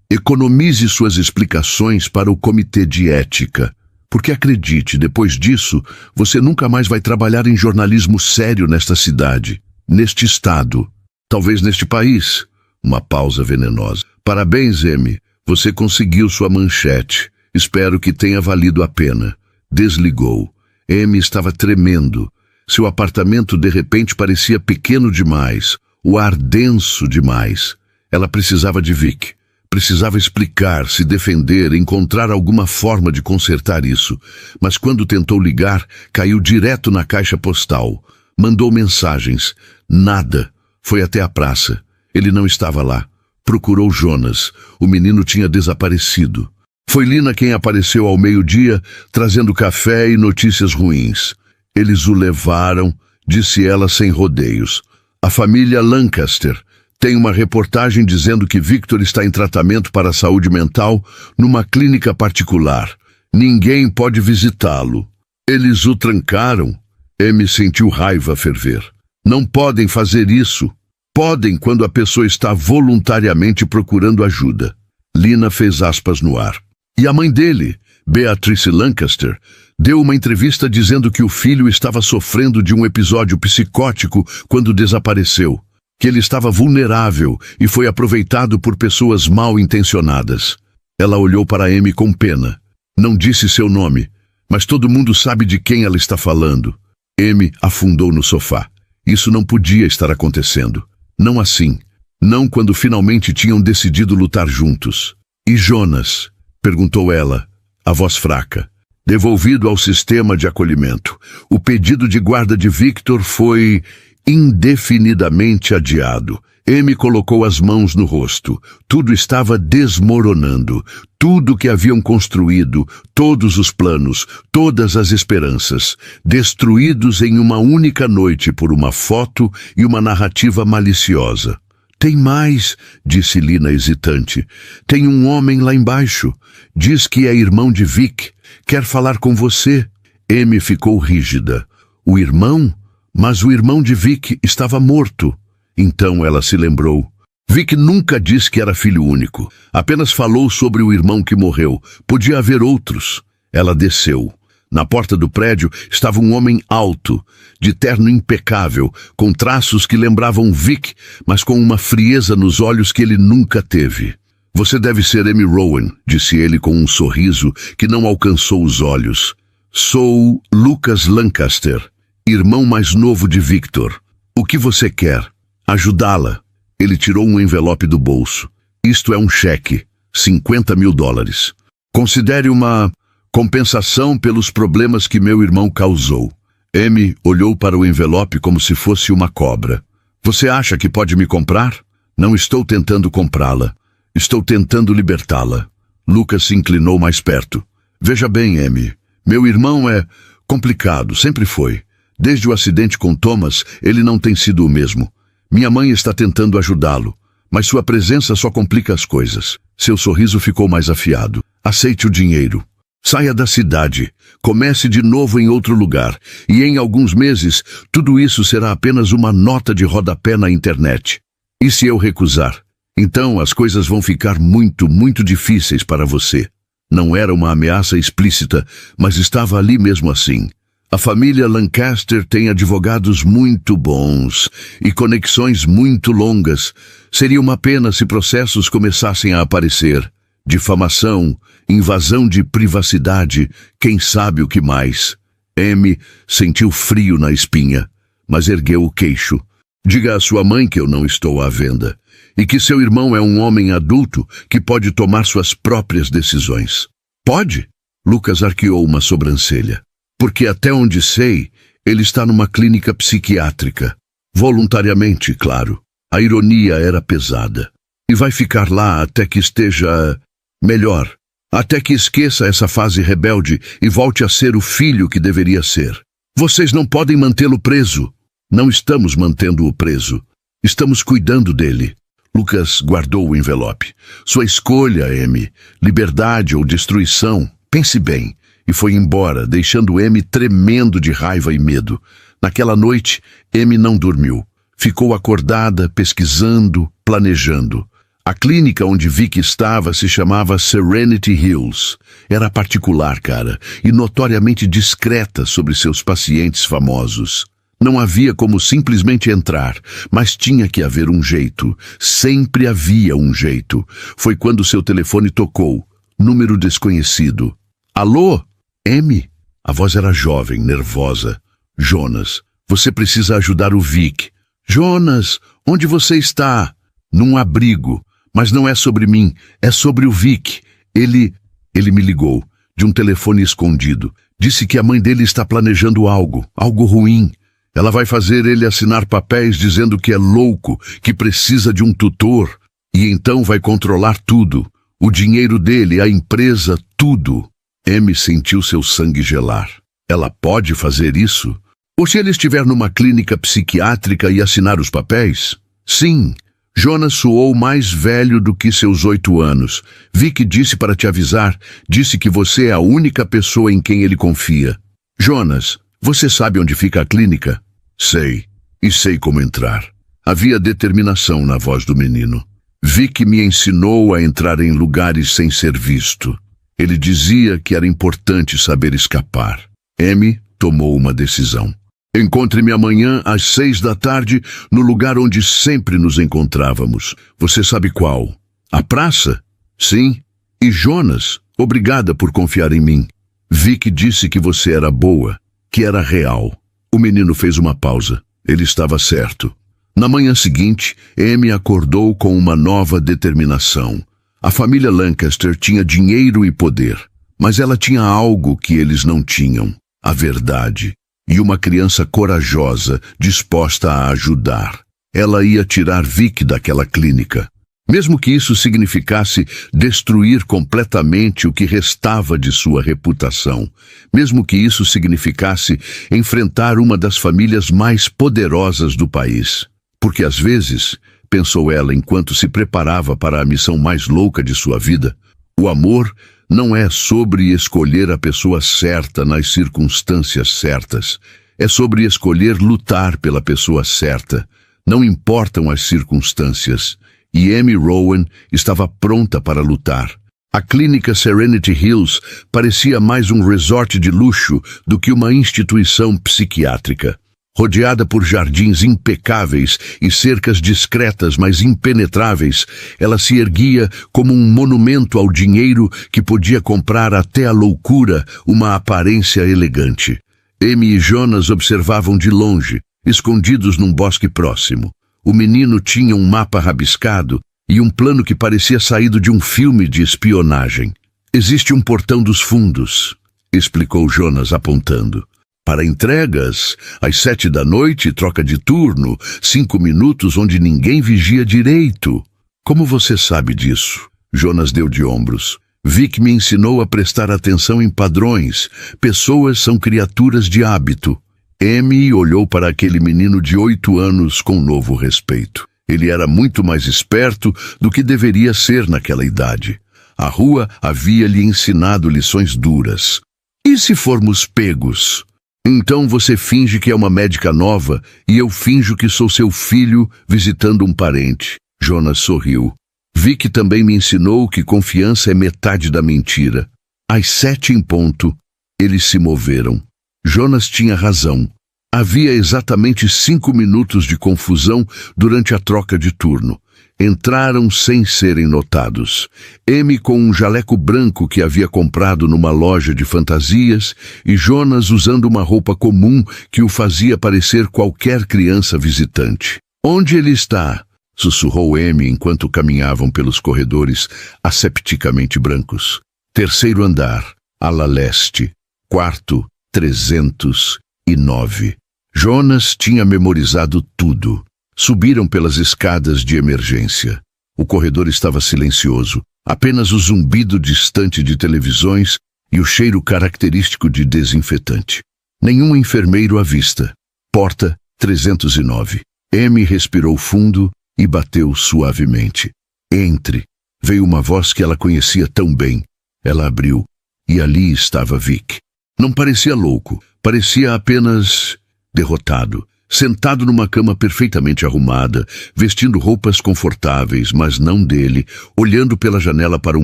Economize suas explicações para o comitê de ética. Porque acredite, depois disso, você nunca mais vai trabalhar em jornalismo sério nesta cidade, neste estado, talvez neste país. Uma pausa venenosa. Parabéns, Amy. Você conseguiu sua manchete. Espero que tenha valido a pena. Desligou. Amy estava tremendo. Seu apartamento de repente parecia pequeno demais, o ar denso demais. Ela precisava de Vic. Precisava explicar, se defender, encontrar alguma forma de consertar isso. Mas quando tentou ligar, caiu direto na caixa postal. Mandou mensagens. Nada. Foi até a praça. Ele não estava lá. Procurou Jonas. O menino tinha desaparecido. Foi Lina quem apareceu ao meio-dia, trazendo café e notícias ruins. Eles o levaram, disse ela sem rodeios. A família Lancaster tem uma reportagem dizendo que Victor está em tratamento para a saúde mental numa clínica particular. Ninguém pode visitá-lo. Eles o trancaram. Amy sentiu raiva ferver. Não podem fazer isso. Podem quando a pessoa está voluntariamente procurando ajuda. Lina fez aspas no ar. E a mãe dele, Beatrice Lancaster, deu uma entrevista dizendo que o filho estava sofrendo de um episódio psicótico quando desapareceu, que ele estava vulnerável e foi aproveitado por pessoas mal intencionadas. Ela olhou para Amy com pena. Não disse seu nome, mas todo mundo sabe de quem ela está falando. Amy afundou no sofá. Isso não podia estar acontecendo. Não assim. Não quando finalmente tinham decidido lutar juntos. E Jonas? Perguntou ela, a voz fraca. Devolvido ao sistema de acolhimento. O pedido de guarda de Victor foi indefinidamente adiado. Amy colocou as mãos no rosto. Tudo estava desmoronando. Tudo que haviam construído, todos os planos, todas as esperanças, destruídos em uma única noite por uma foto e uma narrativa maliciosa. Tem mais, disse Lina hesitante. Tem um homem lá embaixo. Diz que é irmão de Vic. Quer falar com você. Amy ficou rígida. O irmão? Mas o irmão de Vic estava morto. Então ela se lembrou. Vic nunca disse que era filho único. Apenas falou sobre o irmão que morreu. Podia haver outros. Ela desceu. Na porta do prédio estava um homem alto, de terno impecável, com traços que lembravam Vic, mas com uma frieza nos olhos que ele nunca teve. Você deve ser Amy Rowan, disse ele com um sorriso que não alcançou os olhos. Sou Lucas Lancaster, irmão mais novo de Victor. O que você quer? Ajudá-la. Ele tirou um envelope do bolso. Isto é um cheque, $50.000. Considere uma compensação pelos problemas que meu irmão causou. Amy olhou para o envelope como se fosse uma cobra. Você acha que pode me comprar? Não estou tentando comprá-la. Estou tentando libertá-la. Lucas se inclinou mais perto. Veja bem, Amy. Meu irmão é complicado, sempre foi. Desde o acidente com Thomas, ele não tem sido o mesmo. Minha mãe está tentando ajudá-lo, mas sua presença só complica as coisas. Seu sorriso ficou mais afiado. Aceite o dinheiro. Saia da cidade, comece de novo em outro lugar, e em alguns meses, tudo isso será apenas uma nota de rodapé na internet. E se eu recusar? Então as coisas vão ficar muito, muito difíceis para você. Não era uma ameaça explícita, mas estava ali mesmo assim. A família Lancaster tem advogados muito bons e conexões muito longas. Seria uma pena se processos começassem a aparecer. Difamação, invasão de privacidade, quem sabe o que mais. Amy sentiu frio na espinha, mas ergueu o queixo. Diga à sua mãe que eu não estou à venda, e que seu irmão é um homem adulto que pode tomar suas próprias decisões. Pode? Lucas arqueou uma sobrancelha. Porque até onde sei, ele está numa clínica psiquiátrica. Voluntariamente, claro. A ironia era pesada. E vai ficar lá até que esteja melhor. Até que esqueça essa fase rebelde e volte a ser o filho que deveria ser. Vocês não podem mantê-lo preso. Não estamos mantendo-o preso. Estamos cuidando dele. Lucas guardou o envelope. Sua escolha, Amy. Liberdade ou destruição. Pense bem. E foi embora, deixando Amy tremendo de raiva e medo. Naquela noite, Amy não dormiu. Ficou acordada, pesquisando, planejando. A clínica onde Vic estava se chamava Serenity Hills. Era particular, cara, e notoriamente discreta sobre seus pacientes famosos. Não havia como simplesmente entrar, mas tinha que haver um jeito. Sempre havia um jeito. Foi quando seu telefone tocou. Número desconhecido. Alô? Amy? A voz era jovem, nervosa. Jonas, você precisa ajudar o Vic. Jonas, onde você está? Num abrigo. Mas não é sobre mim, é sobre o Vic. Ele me ligou, de um telefone escondido. Disse que a mãe dele está planejando algo ruim. Ela vai fazer ele assinar papéis dizendo que é louco, que precisa de um tutor. E então vai controlar tudo. O dinheiro dele, a empresa, tudo. Amy sentiu seu sangue gelar. Ela pode fazer isso? Ou se ele estiver numa clínica psiquiátrica e assinar os papéis? Sim. Jonas soou mais velho do que seus 8 anos. Vic disse para te avisar, disse que você é a única pessoa em quem ele confia. Jonas, você sabe onde fica a clínica? Sei, e sei como entrar. Havia determinação na voz do menino. Vic me ensinou a entrar em lugares sem ser visto. Ele dizia que era importante saber escapar. Amy tomou uma decisão. Encontre-me amanhã às 6 da tarde no lugar onde sempre nos encontrávamos. Você sabe qual? A praça? Sim. E Jonas, obrigada por confiar em mim. Vic disse que você era boa, que era real. O menino fez uma pausa. Ele estava certo. Na manhã seguinte, Amy acordou com uma nova determinação. A família Lancaster tinha dinheiro e poder, mas ela tinha algo que eles não tinham: a verdade. E uma criança corajosa, disposta a ajudar. Ela ia tirar Vic daquela clínica. Mesmo que isso significasse destruir completamente o que restava de sua reputação. Mesmo que isso significasse enfrentar uma das famílias mais poderosas do país. Porque às vezes, pensou ela enquanto se preparava para a missão mais louca de sua vida, o amor não é sobre escolher a pessoa certa nas circunstâncias certas. É sobre escolher lutar pela pessoa certa. Não importam as circunstâncias. E Amy Rowan estava pronta para lutar. A clínica Serenity Hills parecia mais um resort de luxo do que uma instituição psiquiátrica. Rodeada por jardins impecáveis e cercas discretas, mas impenetráveis, ela se erguia como um monumento ao dinheiro que podia comprar até a loucura uma aparência elegante. Amy e Jonas observavam de longe, escondidos num bosque próximo. O menino tinha um mapa rabiscado e um plano que parecia saído de um filme de espionagem. Existe um portão dos fundos, explicou Jonas apontando. Para entregas, às 7 da noite, troca de turno, 5 minutos onde ninguém vigia direito. Como você sabe disso? Jonas deu de ombros. Vic me ensinou a prestar atenção em padrões. Pessoas são criaturas de hábito. Amy olhou para aquele menino de 8 anos com novo respeito. Ele era muito mais esperto do que deveria ser naquela idade. A rua havia lhe ensinado lições duras. E se formos pegos? Então você finge que é uma médica nova e eu finjo que sou seu filho visitando um parente. Jonas sorriu. Vic também me ensinou que confiança é metade da mentira. Às 7 em ponto, eles se moveram. Jonas tinha razão. Havia exatamente 5 minutos de confusão durante a troca de turno. Entraram sem serem notados. Amy com um jaleco branco que havia comprado numa loja de fantasias e Jonas usando uma roupa comum que o fazia parecer qualquer criança visitante. Onde ele está? Sussurrou Amy enquanto caminhavam pelos corredores asepticamente brancos. 3º andar, ala leste, quarto 309. Jonas tinha memorizado tudo. Subiram pelas escadas de emergência. O corredor estava silencioso. Apenas o zumbido distante de televisões e o cheiro característico de desinfetante. Nenhum enfermeiro à vista. Porta 309. Amy respirou fundo e bateu suavemente. Entre. Veio uma voz que ela conhecia tão bem. Ela abriu. E ali estava Vic. Não parecia louco. Parecia apenas derrotado. Sentado numa cama perfeitamente arrumada, vestindo roupas confortáveis, mas não dele, olhando pela janela para um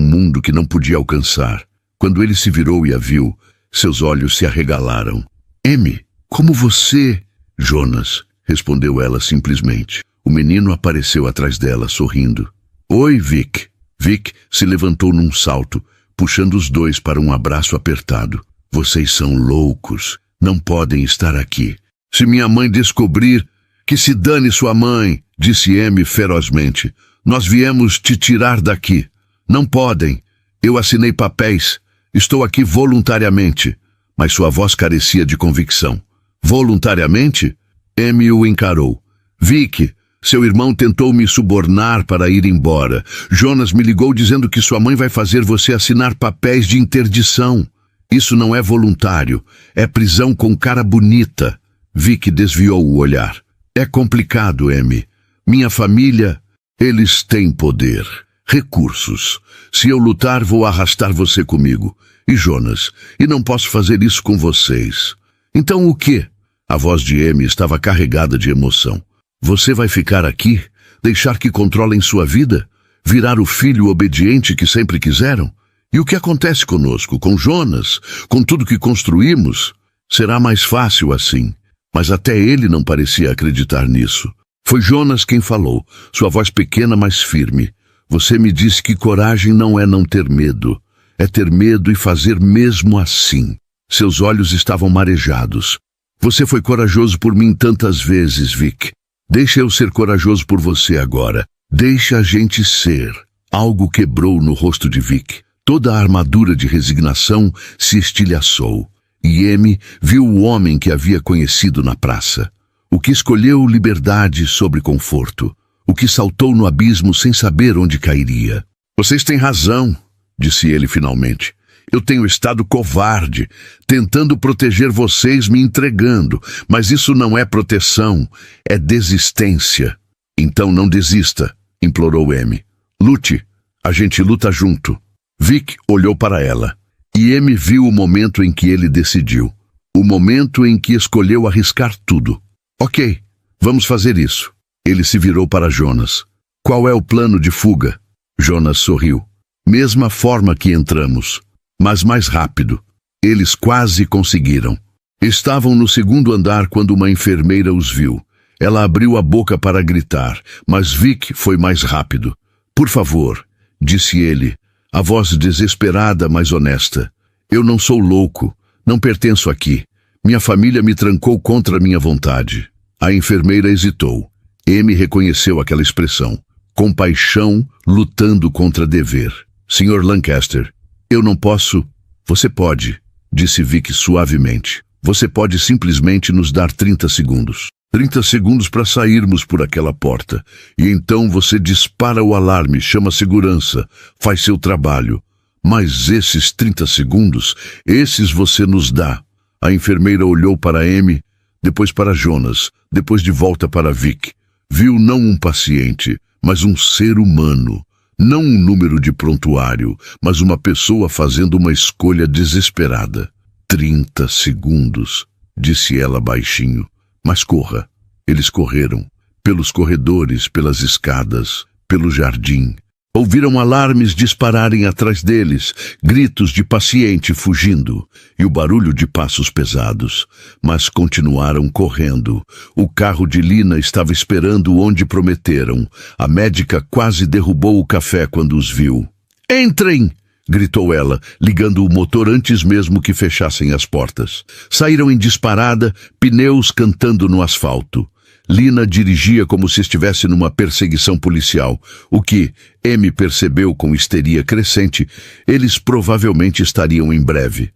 mundo que não podia alcançar. Quando ele se virou e a viu, seus olhos se arregalaram. Amy, como você? Jonas, respondeu ela simplesmente. O menino apareceu atrás dela, sorrindo. Oi, Vic. Vic se levantou num salto, puxando os dois para um abraço apertado. Vocês são loucos. Não podem estar aqui. Se minha mãe descobrir, que se dane sua mãe, disse Amy ferozmente. Nós viemos te tirar daqui. Não podem. Eu assinei papéis. Estou aqui voluntariamente. Mas sua voz carecia de convicção. Voluntariamente? Amy o encarou. Vic, seu irmão tentou me subornar para ir embora. Jonas me ligou dizendo que sua mãe vai fazer você assinar papéis de interdição. Isso não é voluntário. É prisão com cara bonita. Vic desviou o olhar. É complicado, Amy. Minha família, eles têm poder, recursos. Se eu lutar, vou arrastar você comigo. E Jonas, e não posso fazer isso com vocês. Então o quê? A voz de Amy estava carregada de emoção. Você vai ficar aqui? Deixar que controlem sua vida? Virar o filho obediente que sempre quiseram? E o que acontece conosco, com Jonas, com tudo que construímos? Será mais fácil assim. Mas até ele não parecia acreditar nisso. Foi Jonas quem falou, sua voz pequena, mas firme. Você me disse que coragem não é não ter medo. É ter medo e fazer mesmo assim. Seus olhos estavam marejados. Você foi corajoso por mim tantas vezes, Vic. Deixa eu ser corajoso por você agora. Deixa a gente ser. Algo quebrou no rosto de Vic. Toda a armadura de resignação se estilhaçou. E Amy viu o homem que havia conhecido na praça. O que escolheu liberdade sobre conforto. O que saltou no abismo sem saber onde cairia. Vocês têm razão, disse ele finalmente. Eu tenho estado covarde, tentando proteger vocês, me entregando. Mas isso não é proteção, é desistência. Então não desista, implorou Amy. Lute, a gente luta junto. Vic olhou para ela. E Amy viu o momento em que ele decidiu. O momento em que escolheu arriscar tudo. Ok, vamos fazer isso. Ele se virou para Jonas. Qual é o plano de fuga? Jonas sorriu. Mesma forma que entramos, mas mais rápido. Eles quase conseguiram. Estavam no segundo andar quando uma enfermeira os viu. Ela abriu a boca para gritar, mas Vic foi mais rápido. Por favor, disse ele, a voz desesperada, mas honesta. Eu não sou louco, não pertenço aqui. Minha família me trancou contra minha vontade. A enfermeira hesitou. Amy reconheceu aquela expressão. Compaixão lutando contra dever. Sr. Lancaster, eu não posso... Você pode, disse Vic suavemente. Você pode simplesmente nos dar 30 segundos. 30 segundos para sairmos por aquela porta. E então você dispara o alarme, chama a segurança, faz seu trabalho. Mas esses 30 segundos, esses você nos dá. A enfermeira olhou para Amy, depois para Jonas, depois de volta para Vic. Viu não um paciente, mas um ser humano. Não um número de prontuário, mas uma pessoa fazendo uma escolha desesperada. 30 segundos, disse ela baixinho. Mas corra. Eles correram. Pelos corredores, pelas escadas, pelo jardim. Ouviram alarmes dispararem atrás deles, gritos de paciente fugindo e o barulho de passos pesados. Mas continuaram correndo. O carro de Lina estava esperando onde prometeram. A médica quase derrubou o café quando os viu. Entrem! Gritou ela, ligando o motor antes mesmo que fechassem as portas. Saíram em disparada, pneus cantando no asfalto. Lina dirigia como se estivesse numa perseguição policial, o que, Amy percebeu com histeria crescente, eles provavelmente estariam em breve.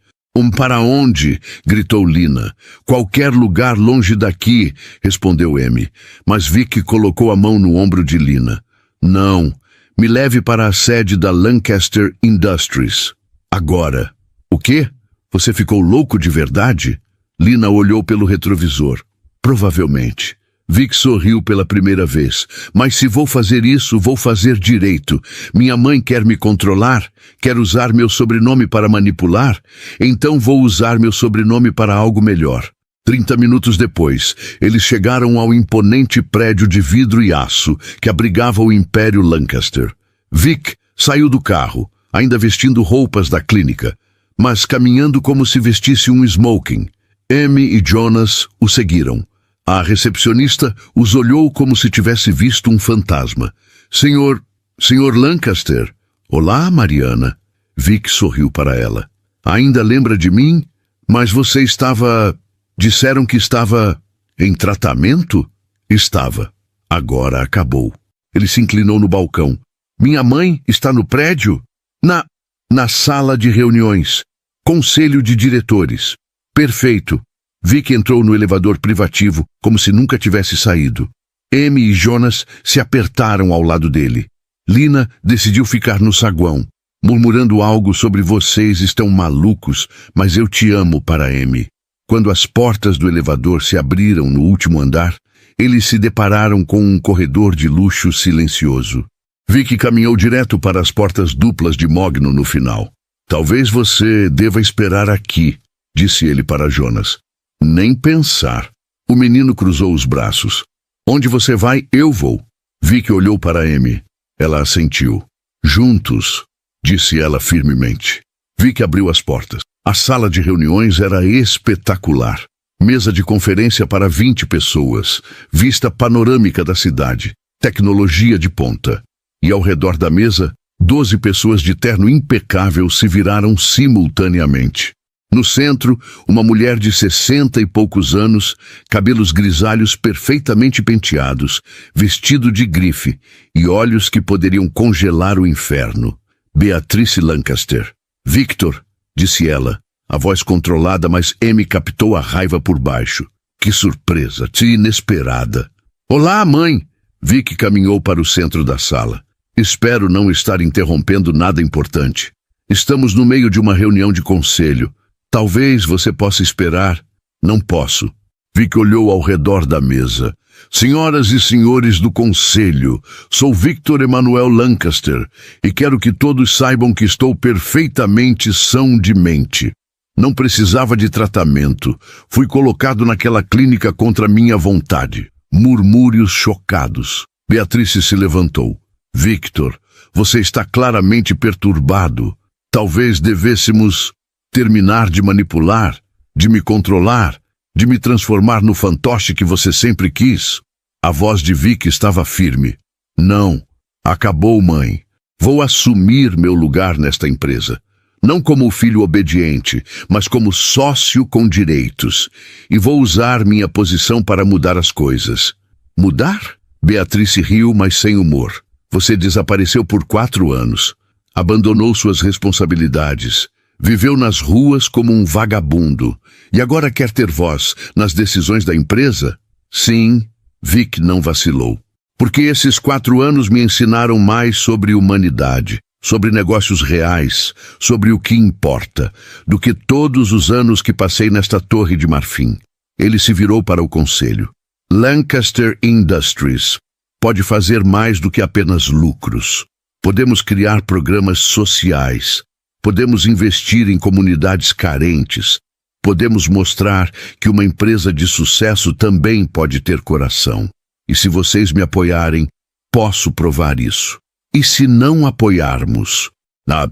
Para onde? Gritou Lina. Qualquer lugar longe daqui, respondeu Amy, mas Vic colocou a mão no ombro de Lina. Não, me leve para a sede da Lancaster Industries. Agora. O quê? Você ficou louco de verdade? Lina olhou pelo retrovisor. Provavelmente. Vic sorriu pela primeira vez. Mas se vou fazer isso, vou fazer direito. Minha mãe quer me controlar? Quer usar meu sobrenome para manipular? Então vou usar meu sobrenome para algo melhor. 30 minutos depois, eles chegaram ao imponente prédio de vidro e aço que abrigava o Império Lancaster. Vic saiu do carro, ainda vestindo roupas da clínica, mas caminhando como se vestisse um smoking. Amy e Jonas o seguiram. A recepcionista os olhou como se tivesse visto um fantasma. Senhor Lancaster. Olá, Mariana. Vic sorriu para ela. Ainda lembra de mim? Mas você estava... Disseram que estava em tratamento? Estava. Agora acabou. Ele se inclinou no balcão. Minha mãe está no prédio? Na sala de reuniões. Conselho de diretores. Perfeito. Vic entrou no elevador privativo como se nunca tivesse saído. Amy e Jonas se apertaram ao lado dele. Lina decidiu ficar no saguão, murmurando algo sobre vocês estão malucos, mas eu te amo para Amy. Quando as portas do elevador se abriram no último andar, eles se depararam com um corredor de luxo silencioso. Vic caminhou direto para as portas duplas de mogno no final. Talvez você deva esperar aqui, disse ele para Jonas. Nem pensar. O menino cruzou os braços. Onde você vai, eu vou. Vic olhou para Amy. Ela assentiu. Juntos, disse ela firmemente. Vic abriu as portas. A sala de reuniões era espetacular. Mesa de conferência para 20 pessoas. Vista panorâmica da cidade. Tecnologia de ponta. E ao redor da mesa, 12 pessoas de terno impecável se viraram simultaneamente. No centro, uma mulher de 60 e poucos anos, cabelos grisalhos perfeitamente penteados, vestido de grife e olhos que poderiam congelar o inferno. Beatrice Lancaster. Victor, disse ela, a voz controlada, mas Amy captou a raiva por baixo. Que surpresa, que inesperada. Olá, mãe! Vic caminhou para o centro da sala. Espero não estar interrompendo nada importante. Estamos no meio de uma reunião de conselho. Talvez você possa esperar. Não posso. Vic olhou ao redor da mesa. Senhoras e senhores do conselho, sou Victor Emmanuel Lancaster e quero que todos saibam que estou perfeitamente são de mente. Não precisava de tratamento. Fui colocado naquela clínica contra minha vontade. Murmúrios chocados. Beatrice se levantou. Victor, você está claramente perturbado. Talvez devêssemos terminar de manipular, de me controlar, de me transformar no fantoche que você sempre quis. A voz de Vic estava firme. Não. Acabou, mãe. Vou assumir meu lugar nesta empresa. Não como filho obediente, mas como sócio com direitos. E vou usar minha posição para mudar as coisas. Mudar? Beatrice riu, mas sem humor. Você desapareceu por 4 anos. Abandonou suas responsabilidades. Viveu nas ruas como um vagabundo. E agora quer ter voz nas decisões da empresa? Sim, Vic não vacilou. Porque esses 4 anos me ensinaram mais sobre humanidade, sobre negócios reais, sobre o que importa, do que todos os anos que passei nesta torre de marfim. Ele se virou para o conselho. Lancaster Industries pode fazer mais do que apenas lucros. Podemos criar programas sociais. Podemos investir em comunidades carentes. Podemos mostrar que uma empresa de sucesso também pode ter coração. E se vocês me apoiarem, posso provar isso. E se não apoiarmos?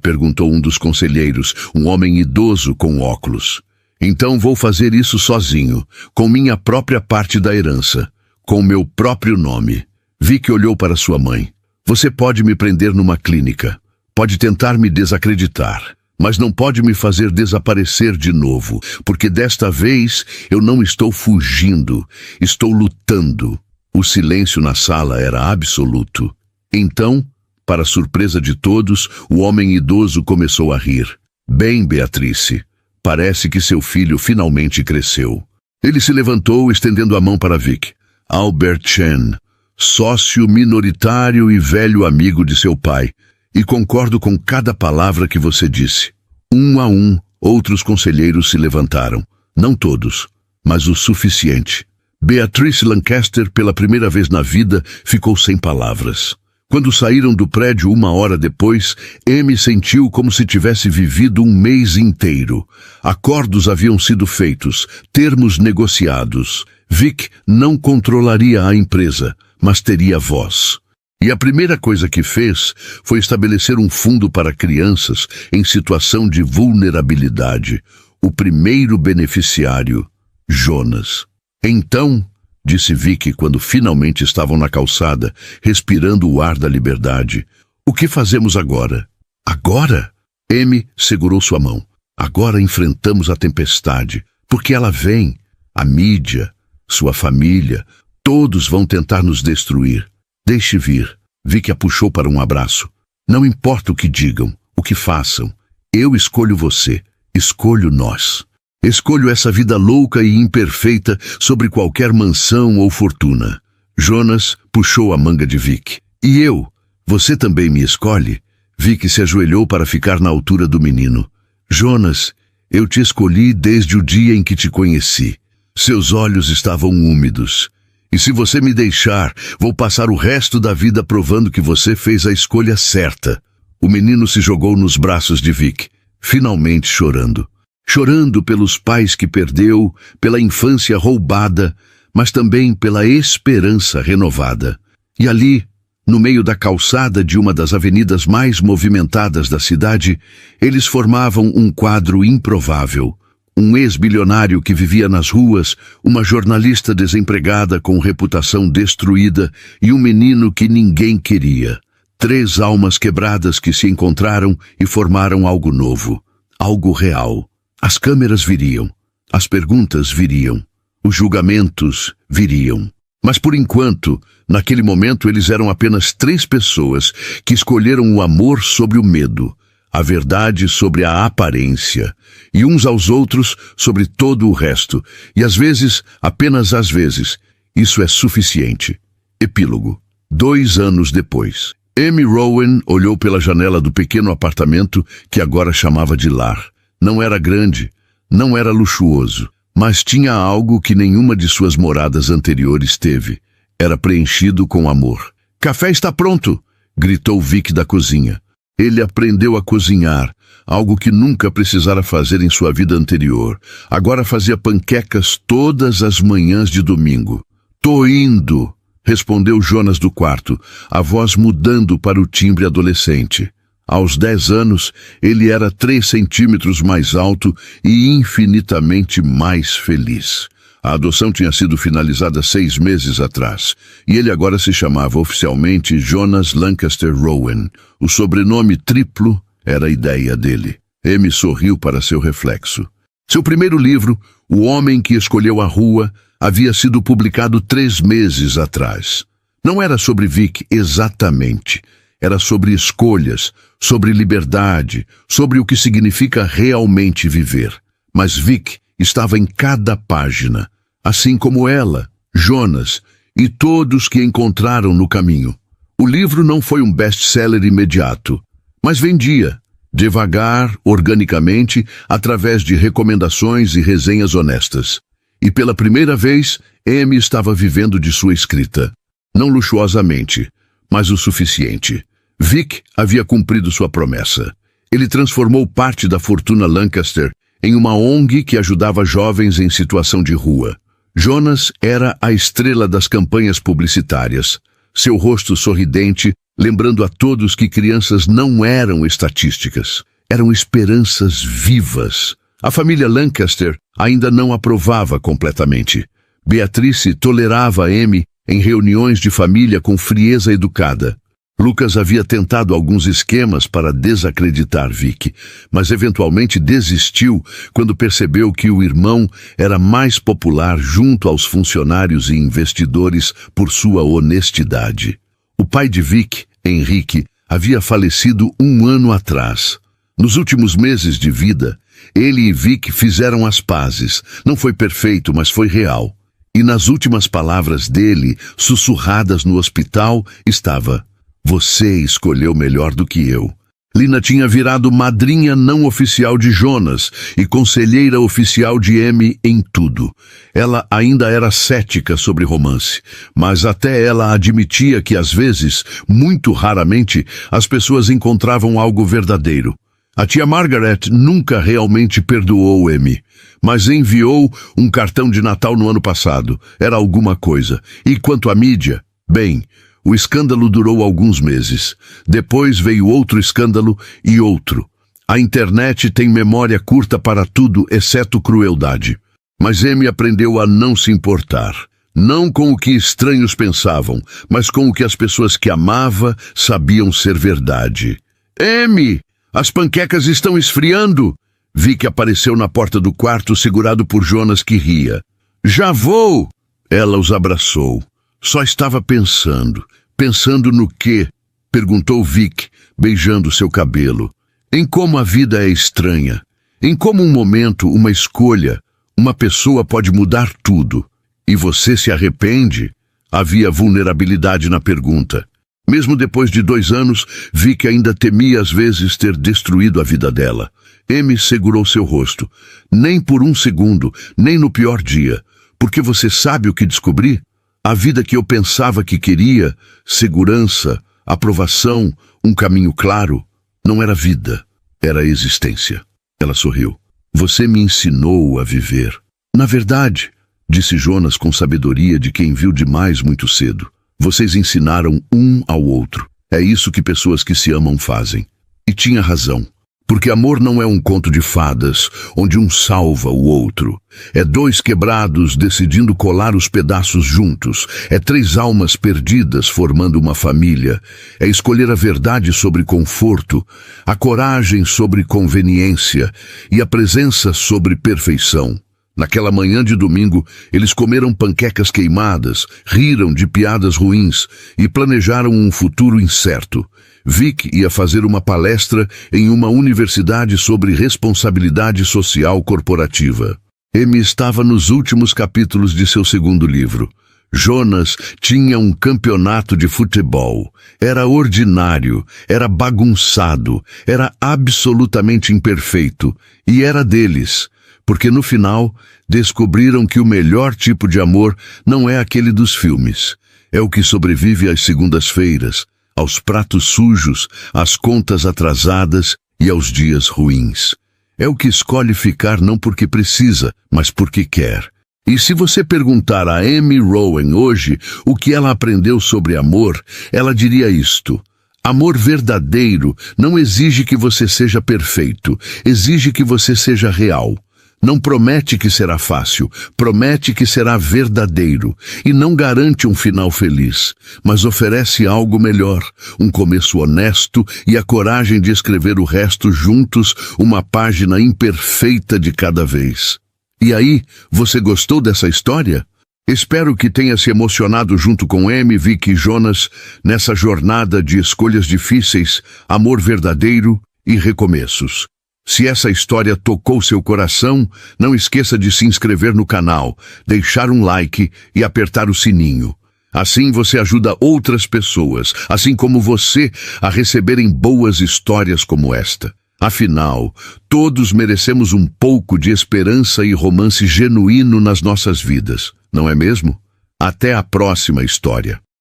Perguntou um dos conselheiros, um homem idoso com óculos. Então vou fazer isso sozinho, com minha própria parte da herança, com meu próprio nome. Vic olhou para sua mãe. Você pode me prender numa clínica. Pode tentar me desacreditar. Mas não pode me fazer desaparecer de novo, porque desta vez eu não estou fugindo, estou lutando. O silêncio na sala era absoluto. Então, para surpresa de todos, o homem idoso começou a rir. Bem, Beatrice, parece que seu filho finalmente cresceu. Ele se levantou, estendendo a mão para Vic. Albert Chen, sócio minoritário e velho amigo de seu pai. E concordo com cada palavra que você disse. Um a um, outros conselheiros se levantaram. Não todos, mas o suficiente. Beatrice Lancaster, pela primeira vez na vida, ficou sem palavras. Quando saíram do prédio 1 hora depois, Amy sentiu como se tivesse vivido um mês inteiro. Acordos haviam sido feitos, termos negociados. Vic não controlaria a empresa, mas teria voz. E a primeira coisa que fez foi estabelecer um fundo para crianças em situação de vulnerabilidade. O primeiro beneficiário, Jonas. Então, disse Vic quando finalmente estavam na calçada, respirando o ar da liberdade, o que fazemos agora? Agora? Amy segurou sua mão. Agora enfrentamos a tempestade, porque ela vem. A mídia, sua família, todos vão tentar nos destruir. Deixe vir. Vic a puxou para um abraço. Não importa o que digam, o que façam. Eu escolho você. Escolho nós. Escolho essa vida louca e imperfeita sobre qualquer mansão ou fortuna. Jonas puxou a manga de Vic. E eu? Você também me escolhe? Vic se ajoelhou para ficar na altura do menino. Jonas, eu te escolhi desde o dia em que te conheci. Seus olhos estavam úmidos. E se você me deixar, vou passar o resto da vida provando que você fez a escolha certa. O menino se jogou nos braços de Vic, finalmente chorando. Chorando pelos pais que perdeu, pela infância roubada, mas também pela esperança renovada. E ali, no meio da calçada de uma das avenidas mais movimentadas da cidade, eles formavam um quadro improvável. Um ex-bilionário que vivia nas ruas, uma jornalista desempregada com reputação destruída e um menino que ninguém queria. 3 almas quebradas que se encontraram e formaram algo novo, algo real. As câmeras viriam, as perguntas viriam, os julgamentos viriam. Mas por enquanto, naquele momento, eles eram apenas 3 pessoas que escolheram o amor sobre o medo, a verdade sobre a aparência, e uns aos outros sobre todo o resto. E às vezes, apenas às vezes, isso é suficiente. Epílogo. 2 anos depois. Amy Rowan olhou pela janela do pequeno apartamento que agora chamava de lar. Não era grande, não era luxuoso, mas tinha algo que nenhuma de suas moradas anteriores teve. Era preenchido com amor. "Café está pronto!" gritou Vic da cozinha. Ele aprendeu a cozinhar, algo que nunca precisara fazer em sua vida anterior. Agora fazia panquecas todas as manhãs de domingo. "Tô indo!" respondeu Jonas do quarto, a voz mudando para o timbre adolescente. Aos 10 anos, ele era 3 centímetros mais alto e infinitamente mais feliz. A adoção tinha sido finalizada 6 meses atrás, e ele agora se chamava oficialmente Jonas Lancaster Rowan. O sobrenome triplo era a ideia dele. Amy sorriu para seu reflexo. Seu primeiro livro, O Homem que Escolheu a Rua, havia sido publicado 3 meses atrás. Não era sobre Vic exatamente. Era sobre escolhas, sobre liberdade, sobre o que significa realmente viver. Mas Vic estava em cada página, assim como ela, Jonas e todos que encontraram no caminho. O livro não foi um best-seller imediato, mas vendia, devagar, organicamente, através de recomendações e resenhas honestas. E pela primeira vez, Amy estava vivendo de sua escrita. Não luxuosamente, mas o suficiente. Vic havia cumprido sua promessa. Ele transformou parte da fortuna Lancaster em uma ONG que ajudava jovens em situação de rua. Jonas era a estrela das campanhas publicitárias, seu rosto sorridente, lembrando a todos que crianças não eram estatísticas, eram esperanças vivas. A família Lancaster ainda não aprovava completamente. Beatrice tolerava Amy em reuniões de família com frieza educada. Lucas havia tentado alguns esquemas para desacreditar Vic, mas eventualmente desistiu quando percebeu que o irmão era mais popular junto aos funcionários e investidores por sua honestidade. O pai de Vic, Henrique, havia falecido 1 ano atrás. Nos últimos meses de vida, ele e Vic fizeram as pazes. Não foi perfeito, mas foi real. E nas últimas palavras dele, sussurradas no hospital, estava: "Você escolheu melhor do que eu." Lina tinha virado madrinha não oficial de Jonas e conselheira oficial de Amy em tudo. Ela ainda era cética sobre romance, mas até ela admitia que às vezes, muito raramente, as pessoas encontravam algo verdadeiro. A tia Margaret nunca realmente perdoou Amy, mas enviou um cartão de Natal no ano passado. Era alguma coisa. E quanto à mídia, bem, o escândalo durou alguns meses. Depois veio outro escândalo e outro. A internet tem memória curta para tudo, exceto crueldade. Mas Amy aprendeu a não se importar. Não com o que estranhos pensavam, mas com o que as pessoas que amava sabiam ser verdade. "Amy, as panquecas estão esfriando!" Vic apareceu na porta do quarto, segurado por Jonas, que ria. "Já vou!" Ela os abraçou. "Só estava pensando." "Pensando no quê?" perguntou Vic, beijando seu cabelo. "Em como a vida é estranha. Em como um momento, uma escolha, uma pessoa pode mudar tudo. E você se arrepende?" Havia vulnerabilidade na pergunta. Mesmo depois de 2 anos, Vic ainda temia às vezes ter destruído a vida dela. Amy segurou seu rosto. "Nem por 1 segundo, nem no pior dia. Porque você sabe o que descobri? A vida que eu pensava que queria, segurança, aprovação, um caminho claro, não era vida, era existência." Ela sorriu. "Você me ensinou a viver." "Na verdade," disse Jonas com sabedoria de quem viu demais muito cedo, "vocês ensinaram um ao outro. É isso que pessoas que se amam fazem." E tinha razão. Porque amor não é um conto de fadas, onde um salva o outro. É dois quebrados decidindo colar os pedaços juntos. É três almas perdidas formando uma família. É escolher a verdade sobre conforto, a coragem sobre conveniência e a presença sobre perfeição. Naquela manhã de domingo, eles comeram panquecas queimadas, riram de piadas ruins e planejaram um futuro incerto. Vic ia fazer uma palestra em uma universidade sobre responsabilidade social corporativa. Amy estava nos últimos capítulos de seu segundo livro. Jonas tinha um campeonato de futebol. Era ordinário, era bagunçado, era absolutamente imperfeito. E era deles. Porque no final, descobriram que o melhor tipo de amor não é aquele dos filmes. É o que sobrevive às segundas-feiras, aos pratos sujos, às contas atrasadas e aos dias ruins. É o que escolhe ficar não porque precisa, mas porque quer. E se você perguntar a Amy Rowan hoje o que ela aprendeu sobre amor, ela diria isto: amor verdadeiro não exige que você seja perfeito, exige que você seja real. Não promete que será fácil, promete que será verdadeiro e não garante um final feliz, mas oferece algo melhor, um começo honesto e a coragem de escrever o resto juntos, uma página imperfeita de cada vez. E aí, você gostou dessa história? Espero que tenha se emocionado junto com Amy, Vic e Jonas nessa jornada de escolhas difíceis, amor verdadeiro e recomeços. Se essa história tocou seu coração, não esqueça de se inscrever no canal, deixar um like e apertar o sininho. Assim você ajuda outras pessoas, assim como você, a receberem boas histórias como esta. Afinal, todos merecemos um pouco de esperança e romance genuíno nas nossas vidas, não é mesmo? Até a próxima história.